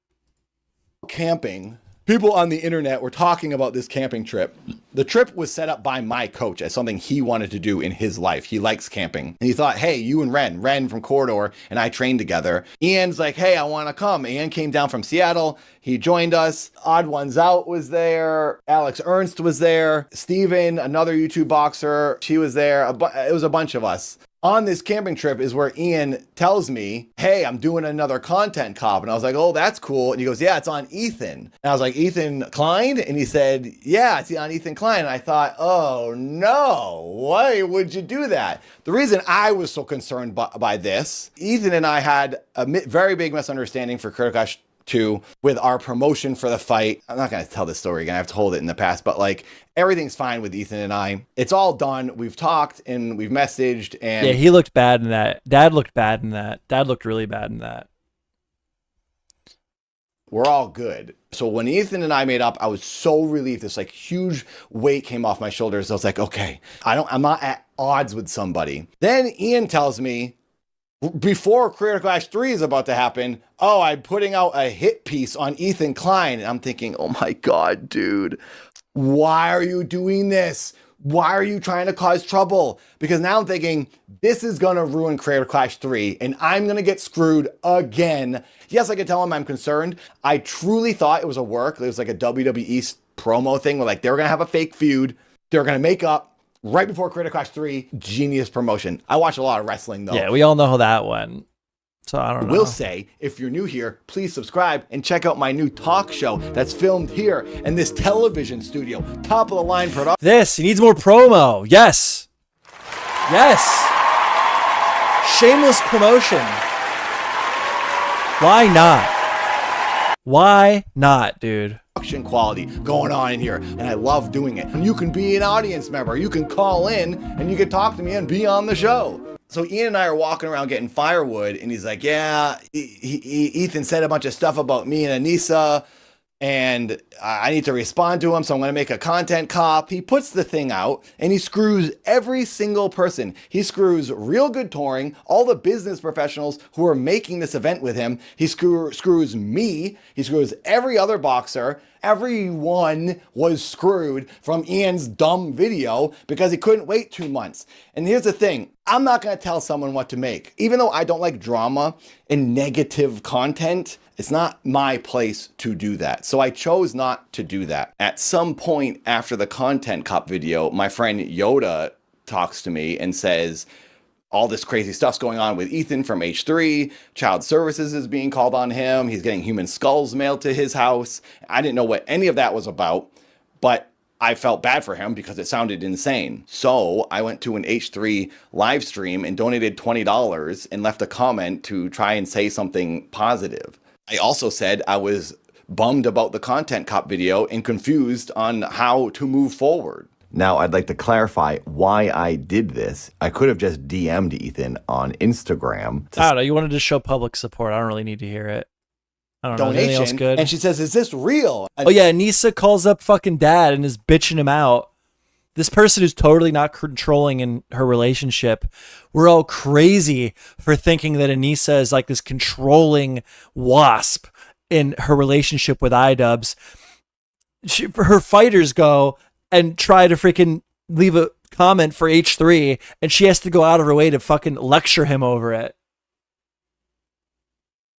Camping. People on the internet were talking about this camping trip. The trip was set up by my coach as something he wanted to do in his life. He likes camping. And he thought, hey, you and Ren from Corridor and I trained together. Ian's like, hey, I want to come. Ian came down from Seattle. He joined us. Odd Ones Out was there. Alex Ernst was there. Steven, another YouTube boxer, she was there. It was a bunch of us. On this camping trip is where Ian tells me, hey, I'm doing another content cop. And I was like, oh, that's cool. And he goes, yeah, it's on Ethan. And I was like, Ethan Klein? And he said, yeah, it's on Ethan Klein. And I thought, oh no, why would you do that? The reason I was so concerned by this, Ethan and I had a very big misunderstanding for Creator Clash 2 with our promotion for the fight. I'm not going to tell this story again. I've told it in the past, but like everything's fine with Ethan and I. It's all done. We've talked and we've messaged and yeah, he looked bad in that. Dad looked bad in that. Dad looked really bad in that. We're all good. So when Ethan and I made up, I was so relieved. This like huge weight came off my shoulders. I was like, okay, I'm not at odds with somebody. Then Ian tells me, before Creator Clash 3 is about to happen, oh, I'm putting out a hit piece on Ethan Klein. And I'm thinking, oh my God, dude, why are you doing this? Why are you trying to cause trouble? Because now I'm thinking this is going to ruin Creator Clash 3 and I'm going to get screwed again. Yes, I can tell him I'm concerned. I truly thought it was a work. It was like a WWE promo thing where like they were going to have a fake feud. They were going to make up right before Creator Clash 3. Genius promotion. I watch a lot of wrestling though. Yeah, we all know how that went. So I don't know. I will say, if you're new here, please subscribe and check out my new talk show that's filmed here in this television studio. Top of the line production. This, he needs more promo. Yes. Yes. Shameless promotion. Why not? Why not, dude? Quality going on in here, and I love doing it. And you can be an audience member. You can call in and you can talk to me and be on the show. So Ian and I are walking around getting firewood, and he's like, yeah, Ethan said a bunch of stuff about me and Anisa, and I need to respond to him, so I'm going to make a content cop. He puts the thing out, and he screws every single person. He screws Real Good Touring, all the business professionals who are making this event with him. He screws me. He screws every other boxer. Everyone was screwed from Ian's dumb video because he couldn't wait 2 months. And here's the thing. I'm not going to tell someone what to make. Even though I don't like drama and negative content, it's not my place to do that. So I chose not to do that. At some point after the Content Cop video, my friend Yoda talks to me and says, all this crazy stuff's going on with Ethan from H3. Child Services is being called on him. He's getting human skulls mailed to his house. I didn't know what any of that was about, but I felt bad for him because it sounded insane. So I went to an H3 live stream and donated $20 and left a comment to try and say something positive. I also said I was bummed about the Content Cop video and confused on how to move forward. Now, I'd like to clarify why I did this. I could have just DM'd Ethan on Instagram. I don't know. You wanted to show public support. I don't really need to hear it. I don't know. Anything else good? And she says, is this real? Oh, yeah. Anisa calls up fucking dad and is bitching him out. This person who's totally not controlling in her relationship. We're all crazy for thinking that Anisa is like this controlling wasp in her relationship with Idubbbz. Her fighters go and try to freaking leave a comment for H3, and she has to go out of her way to fucking lecture him over it.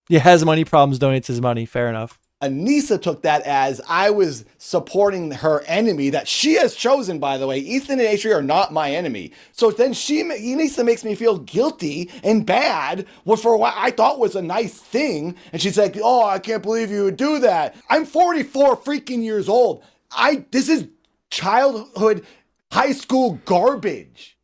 He has money problems, donates his money. Fair enough. Anisa took that as I was supporting her enemy that she has chosen, by the way. Ethan and H3 are not my enemy. So then Anisa makes me feel guilty and bad for what I thought was a nice thing. And she's like, oh, I can't believe you would do that. I'm 44 freaking years old. This is childhood, high school garbage.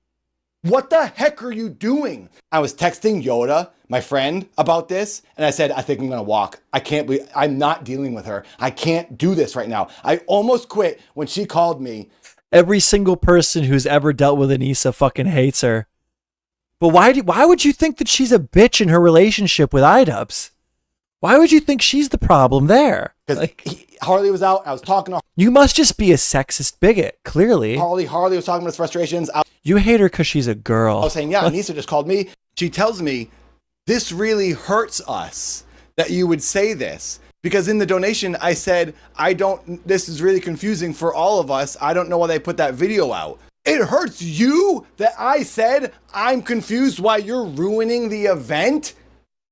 What the heck are you doing? I was texting Yoda, my friend, about this, and I said, I think I'm gonna walk. I'm not dealing with her. I can't do this right now. I almost quit when she called me. Every single person who's ever dealt with Anisa fucking hates her. But why would you think that she's a bitch in her relationship with Idubbbz? Why would you think she's the problem there? Because Harley was out. I was talking to You must just be a sexist bigot, clearly. Harley was talking about his frustrations. You hate her because she's a girl. I was saying, yeah, Anisa just called me. She tells me, this really hurts us that you would say this. Because in the donation, I said, this is really confusing for all of us. I don't know why they put that video out. It hurts you that I said I'm confused why you're ruining the event?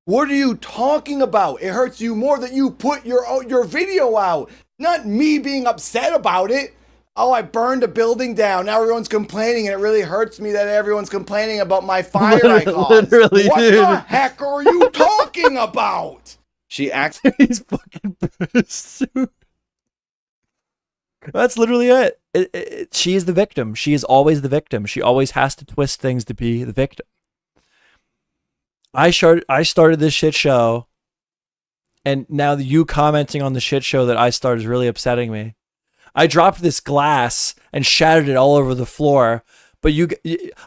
What are you talking about? It hurts you more that you put your video out, not me being upset about it. Oh, I burned a building down. Now everyone's complaining, and it really hurts me that everyone's complaining about my fire I caused. Literally, what dude. the heck are you talking about? She acts. He's fucking pissed. That's literally it. She is the victim. She is always the victim. She always has to twist things to be the victim. I started this shit show, and now you commenting on the shit show that I started is really upsetting me. I dropped this glass and shattered it all over the floor, but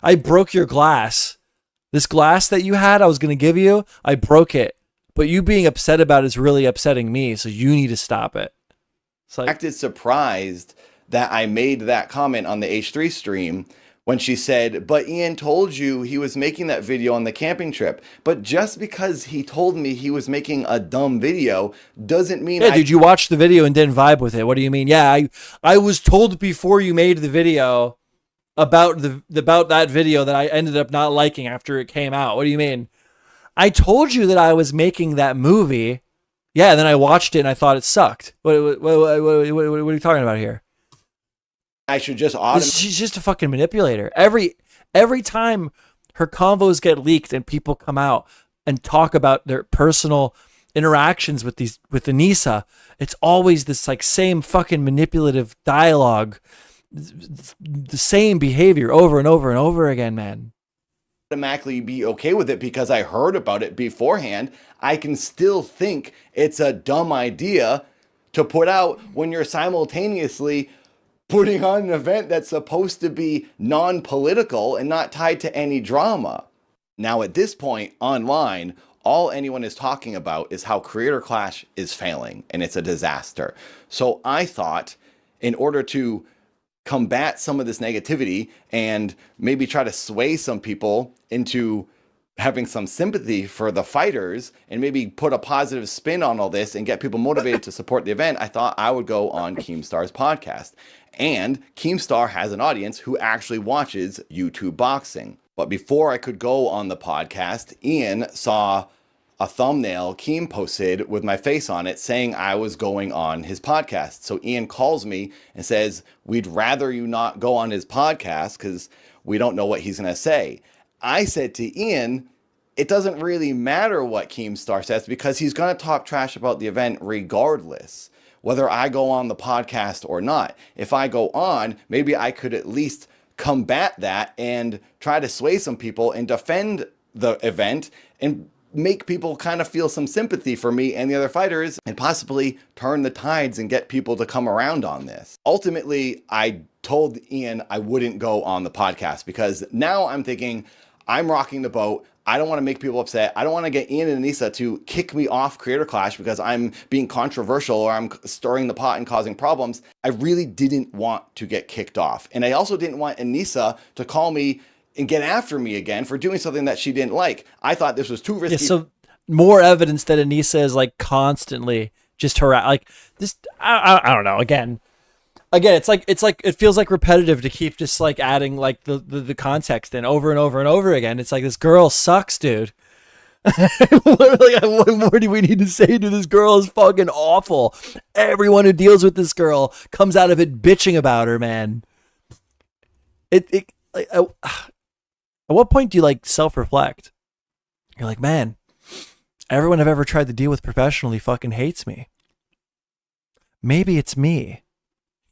I broke your glass. This glass that you had, I was going to give you, I broke it. But you being upset about it is really upsetting me, so you need to stop it. It's like, acted surprised that I made that comment on the H3 stream when she said, but Ian told you he was making that video on the camping trip. But just because he told me he was making a dumb video doesn't mean yeah, dude, you watched the video and didn't vibe with it. What do you mean? Yeah, I was told before you made the video about that video that I ended up not liking after it came out. What do you mean? I told you that I was making that movie. Yeah, and then I watched it and I thought it sucked. What are you talking about here? I should just She's just a fucking manipulator. Every time her convos get leaked and people come out and talk about their personal interactions with Anisa, it's always this like same fucking manipulative dialogue, the same behavior over and over and over again, man. Automatically be okay with it because I heard about it beforehand. I can still think it's a dumb idea to put out when you're simultaneously putting on an event that's supposed to be non-political and not tied to any drama. Now at this point online, all anyone is talking about is how Creator Clash is failing and it's a disaster. So I thought in order to combat some of this negativity and maybe try to sway some people into having some sympathy for the fighters and maybe put a positive spin on all this and get people motivated to support the event, I thought I would go on Keemstar's podcast. And Keemstar has an audience who actually watches YouTube boxing. But before I could go on the podcast, Ian saw a thumbnail Keem posted with my face on it saying I was going on his podcast. So Ian calls me and says, we'd rather you not go on his podcast because we don't know what he's going to say. I said to Ian, it doesn't really matter what Keemstar says because he's going to talk trash about the event regardless, whether I go on the podcast or not. If I go on, maybe I could at least combat that and try to sway some people and defend the event and make people kind of feel some sympathy for me and the other fighters and possibly turn the tides and get people to come around on this. Ultimately, I told Ian I wouldn't go on the podcast because now I'm thinking I'm rocking the boat. I don't want to make people upset. I don't want to get Ian and Anisa to kick me off Creator Clash because I'm being controversial or I'm stirring the pot and causing problems. I really didn't want to get kicked off. And I also didn't want Anisa to call me and get after me again for doing something that she didn't like. I thought this was too risky. Yeah, so more evidence that Anisa is like constantly just like this. I don't know. Again, it's like it feels like repetitive to keep just like adding like the context in over and over and over again. It's like this girl sucks, dude. What more do we need to say to this girl? Is fucking awful. Everyone who deals with this girl comes out of it bitching about her, man. At what point do you like self-reflect? You're like, man, everyone I've ever tried to deal with professionally fucking hates me. Maybe it's me.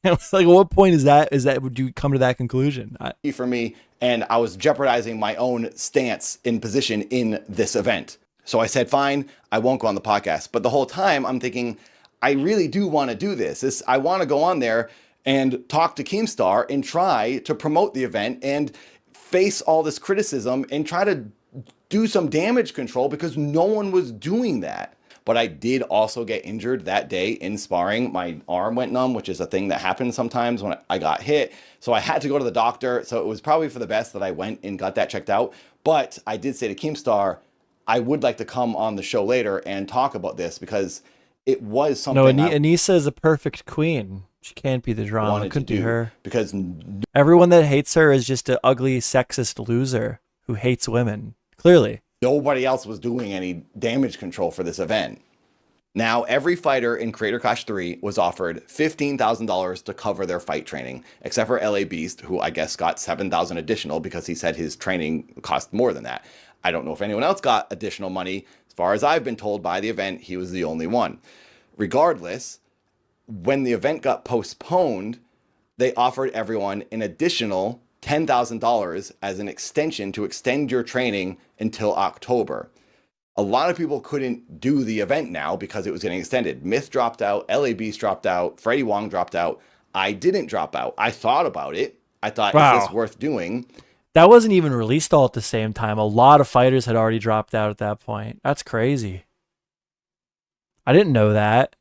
Like, at what point is that would you come to that conclusion? For me, and I was jeopardizing my own stance in position in this event. So I said, fine, I won't go on the podcast. But the whole time I'm thinking, I really do want to do this. I want to go on there and talk to Keemstar and try to promote the event and face all this criticism and try to do some damage control because no one was doing that. But I did also get injured that day in sparring. My arm went numb, which is a thing that happens sometimes when I got hit. So I had to go to the doctor. So it was probably for the best that I went and got that checked out. But I did say to Keemstar, I would like to come on the show later and talk about this because it was something. No, Anisa is a perfect queen. She can't be the drama. It couldn't be her. Because everyone that hates her is just an ugly, sexist loser who hates women. Clearly. Nobody else was doing any damage control for this event. Now, every fighter in Creator Clash 3 was offered $15,000 to cover their fight training, except for LA Beast, who I guess got $7,000 additional because he said his training cost more than that. I don't know if anyone else got additional money. As far as I've been told by the event, he was the only one. Regardless, when the event got postponed, they offered everyone an additional $10,000 as an extension to extend your training until October. A lot of people couldn't do the event now because it was getting extended. Myth dropped out, LA Beast dropped out, Freddie Wong dropped out. I didn't drop out. I thought about it. I thought, wow, is this worth doing? That wasn't even released all at the same time. A lot of fighters had already dropped out at that point. That's crazy. I didn't know that.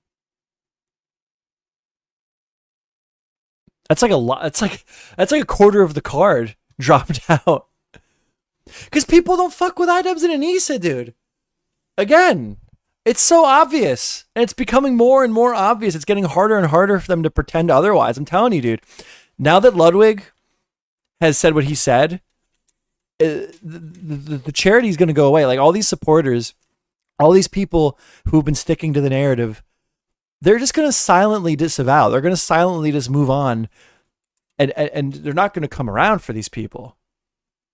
That's like a lot. That's like a quarter of the card dropped out. Because people don't fuck with Idubbbz and Anisa, dude. Again, it's so obvious. And it's becoming more and more obvious. It's getting harder and harder for them to pretend otherwise. I'm telling you, dude. Now that Ludwig has said what he said, the charity is going to go away. Like all these supporters, all these people who've been sticking to the narrative, they're just going to silently disavow. They're going to silently just move on, and they're not going to come around for these people.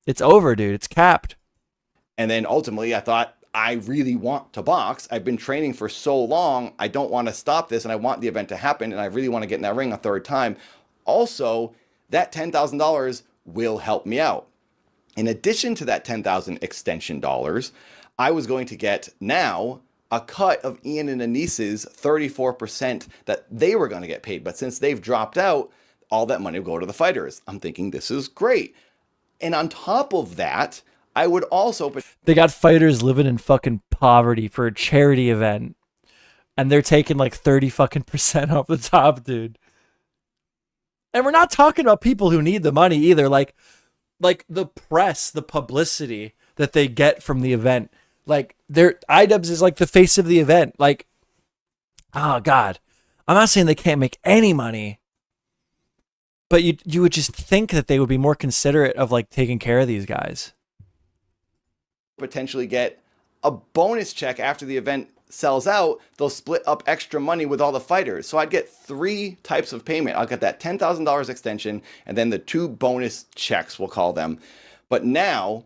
It's over, dude. It's capped. And then ultimately, I thought, I really want to box. I've been training for so long. I don't want to stop this, and I want the event to happen, and I really want to get in that ring a third time. Also, that $10,000 will help me out. In addition to that $10,000 extension dollars, I was going to get now a cut of Ian and Anisa's 34% that they were going to get paid. But since they've dropped out, all that money will go to the fighters. I'm thinking this is great. And on top of that, I would also... They got fighters living in fucking poverty for a charity event, and they're taking like 30% off the top, dude. And we're not talking about people who need the money either. Like the press, the publicity that they get from the event. Like Idubbbz is like the face of the event. Like, oh God, I'm not saying they can't make any money, but you would just think that they would be more considerate of like taking care of these guys. Potentially get a bonus check after the event sells out. They'll split up extra money with all the fighters. So I'd get 3 types of payment. I'll get that $10,000 extension and then the 2 bonus checks, we'll call them. But now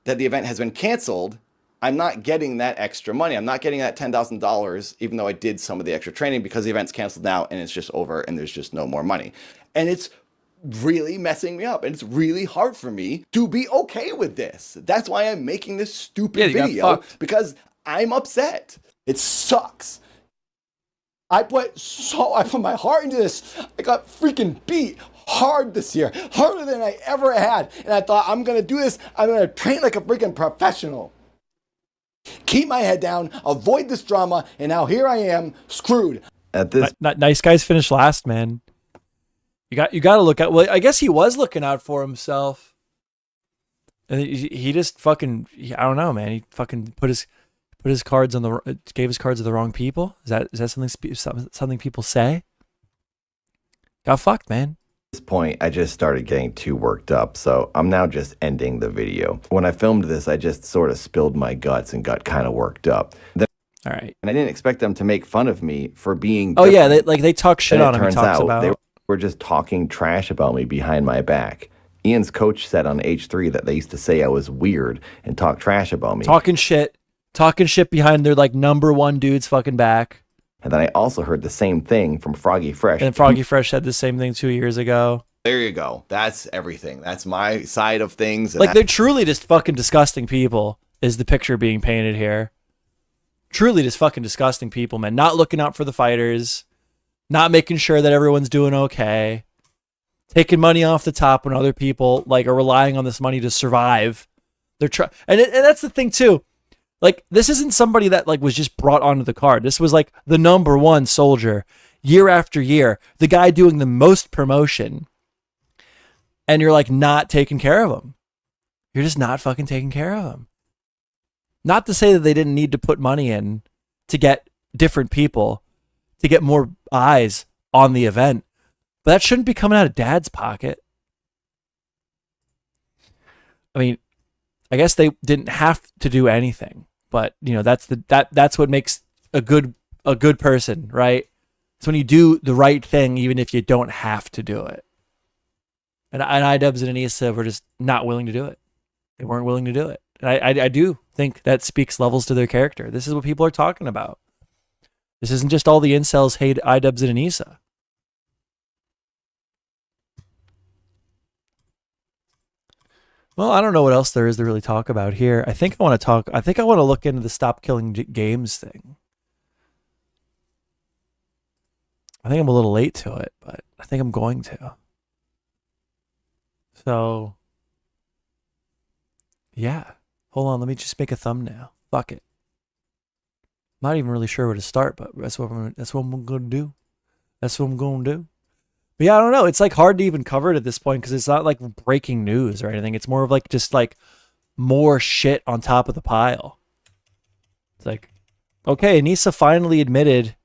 that the event has been canceled, I'm not getting that extra money. I'm not getting that $10,000, even though I did some of the extra training, because the event's canceled now and it's just over and there's just no more money. And it's really messing me up, and it's really hard for me to be okay with this. That's why I'm making this stupid video, because I'm upset. It sucks. I put my heart into this. I got freaking beat hard this year, harder than I ever had, and I thought, I'm gonna do this. I'm gonna train like a freaking professional, keep my head down, avoid this drama, and now here I am, screwed. At this, nice guys finished last, man. You got to look at. Well, I guess he was looking out for himself, and he just fucking. I don't know, man. He fucking put his cards on gave his cards to the wrong people. Is that something people say? Got fucked, man. At this point, I just started getting too worked up, so I'm now just ending the video. When I filmed this, I just sort of spilled my guts and got kind of worked up. All right. And I didn't expect them to make fun of me for being. Oh yeah, they talk shit on him. He talks about. They were just talking trash about me behind my back. Ian's coach said on H3 that they used to say I was weird and talk trash about me. Talking shit behind their like #1 dude's fucking back. And then I also heard the same thing from Froggy Fresh. And Froggy Fresh said the same thing 2 years ago. There you go. That's everything. That's my side of things. Like they're truly just fucking disgusting people is the picture being painted here. Truly just fucking disgusting people, man. Not looking out for the fighters. Not making sure that everyone's doing okay. Taking money off the top when other people like are relying on this money to survive. They're and that's the thing too. Like this isn't somebody that like was just brought onto the card. This was like the #1 soldier year after year. The guy doing the most promotion. And you're like not taking care of him. You're just not fucking taking care of him. Not to say that they didn't need to put money in to get different people, to get more eyes on the event, but that shouldn't be coming out of Dad's pocket. I mean, I guess they didn't have to do anything, but you know that's what makes a good person, right? It's when you do the right thing, even if you don't have to do it. And Idubbbz and Anisa were just not willing to do it. They weren't willing to do it. And I do think that speaks levels to their character. This is what people are talking about. This isn't just all the incels hate Idubbbz and Anisa. Well, I don't know what else there is to really talk about here. I think I want to look into the stop killing games thing. I think I'm a little late to it, but I think I'm going to. So, yeah. Hold on, let me just make a thumbnail. Fuck it. I'm not even really sure where to start, but that's what I'm going to do. That's what I'm going to do. But yeah, I don't know. It's like hard to even cover it at this point because it's not like breaking news or anything. It's more of like just like more shit on top of the pile. It's like, okay, Anisa finally admitted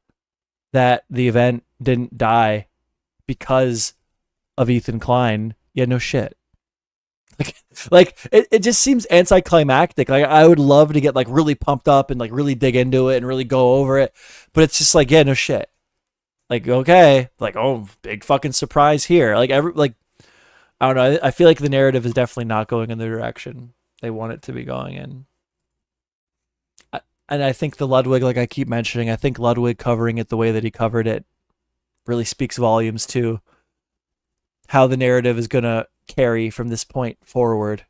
that the event didn't die because of Ethan Klein. Yeah, no shit. Like it just seems anticlimactic. Like I would love to get like really pumped up and like really dig into it and really go over it, but it's just like, yeah, no shit. Like, okay, like, oh, big fucking surprise here. Like I don't know. I feel like the narrative is definitely not going in the direction they want it to be going in. And I think the Ludwig, like I keep mentioning, I think Ludwig covering it the way that he covered it really speaks volumes to how the narrative is going to carry from this point forward.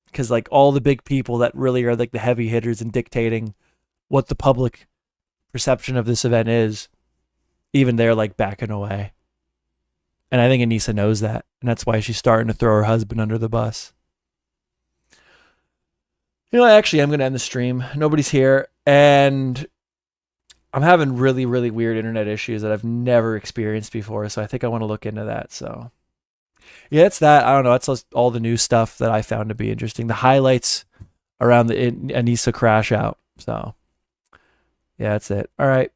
Because like all the big people that really are like the heavy hitters in dictating what the public perception of this event is, even they're like backing away. And I think Anisa knows that. And that's why she's starting to throw her husband under the bus. You know, actually, I'm going to end the stream. Nobody's here. And I'm having really, really weird internet issues that I've never experienced before. So I think I want to look into that. So yeah, it's that. I don't know. That's all the new stuff that I found to be interesting. The highlights around the Anisa crash out. So yeah, that's it. All right.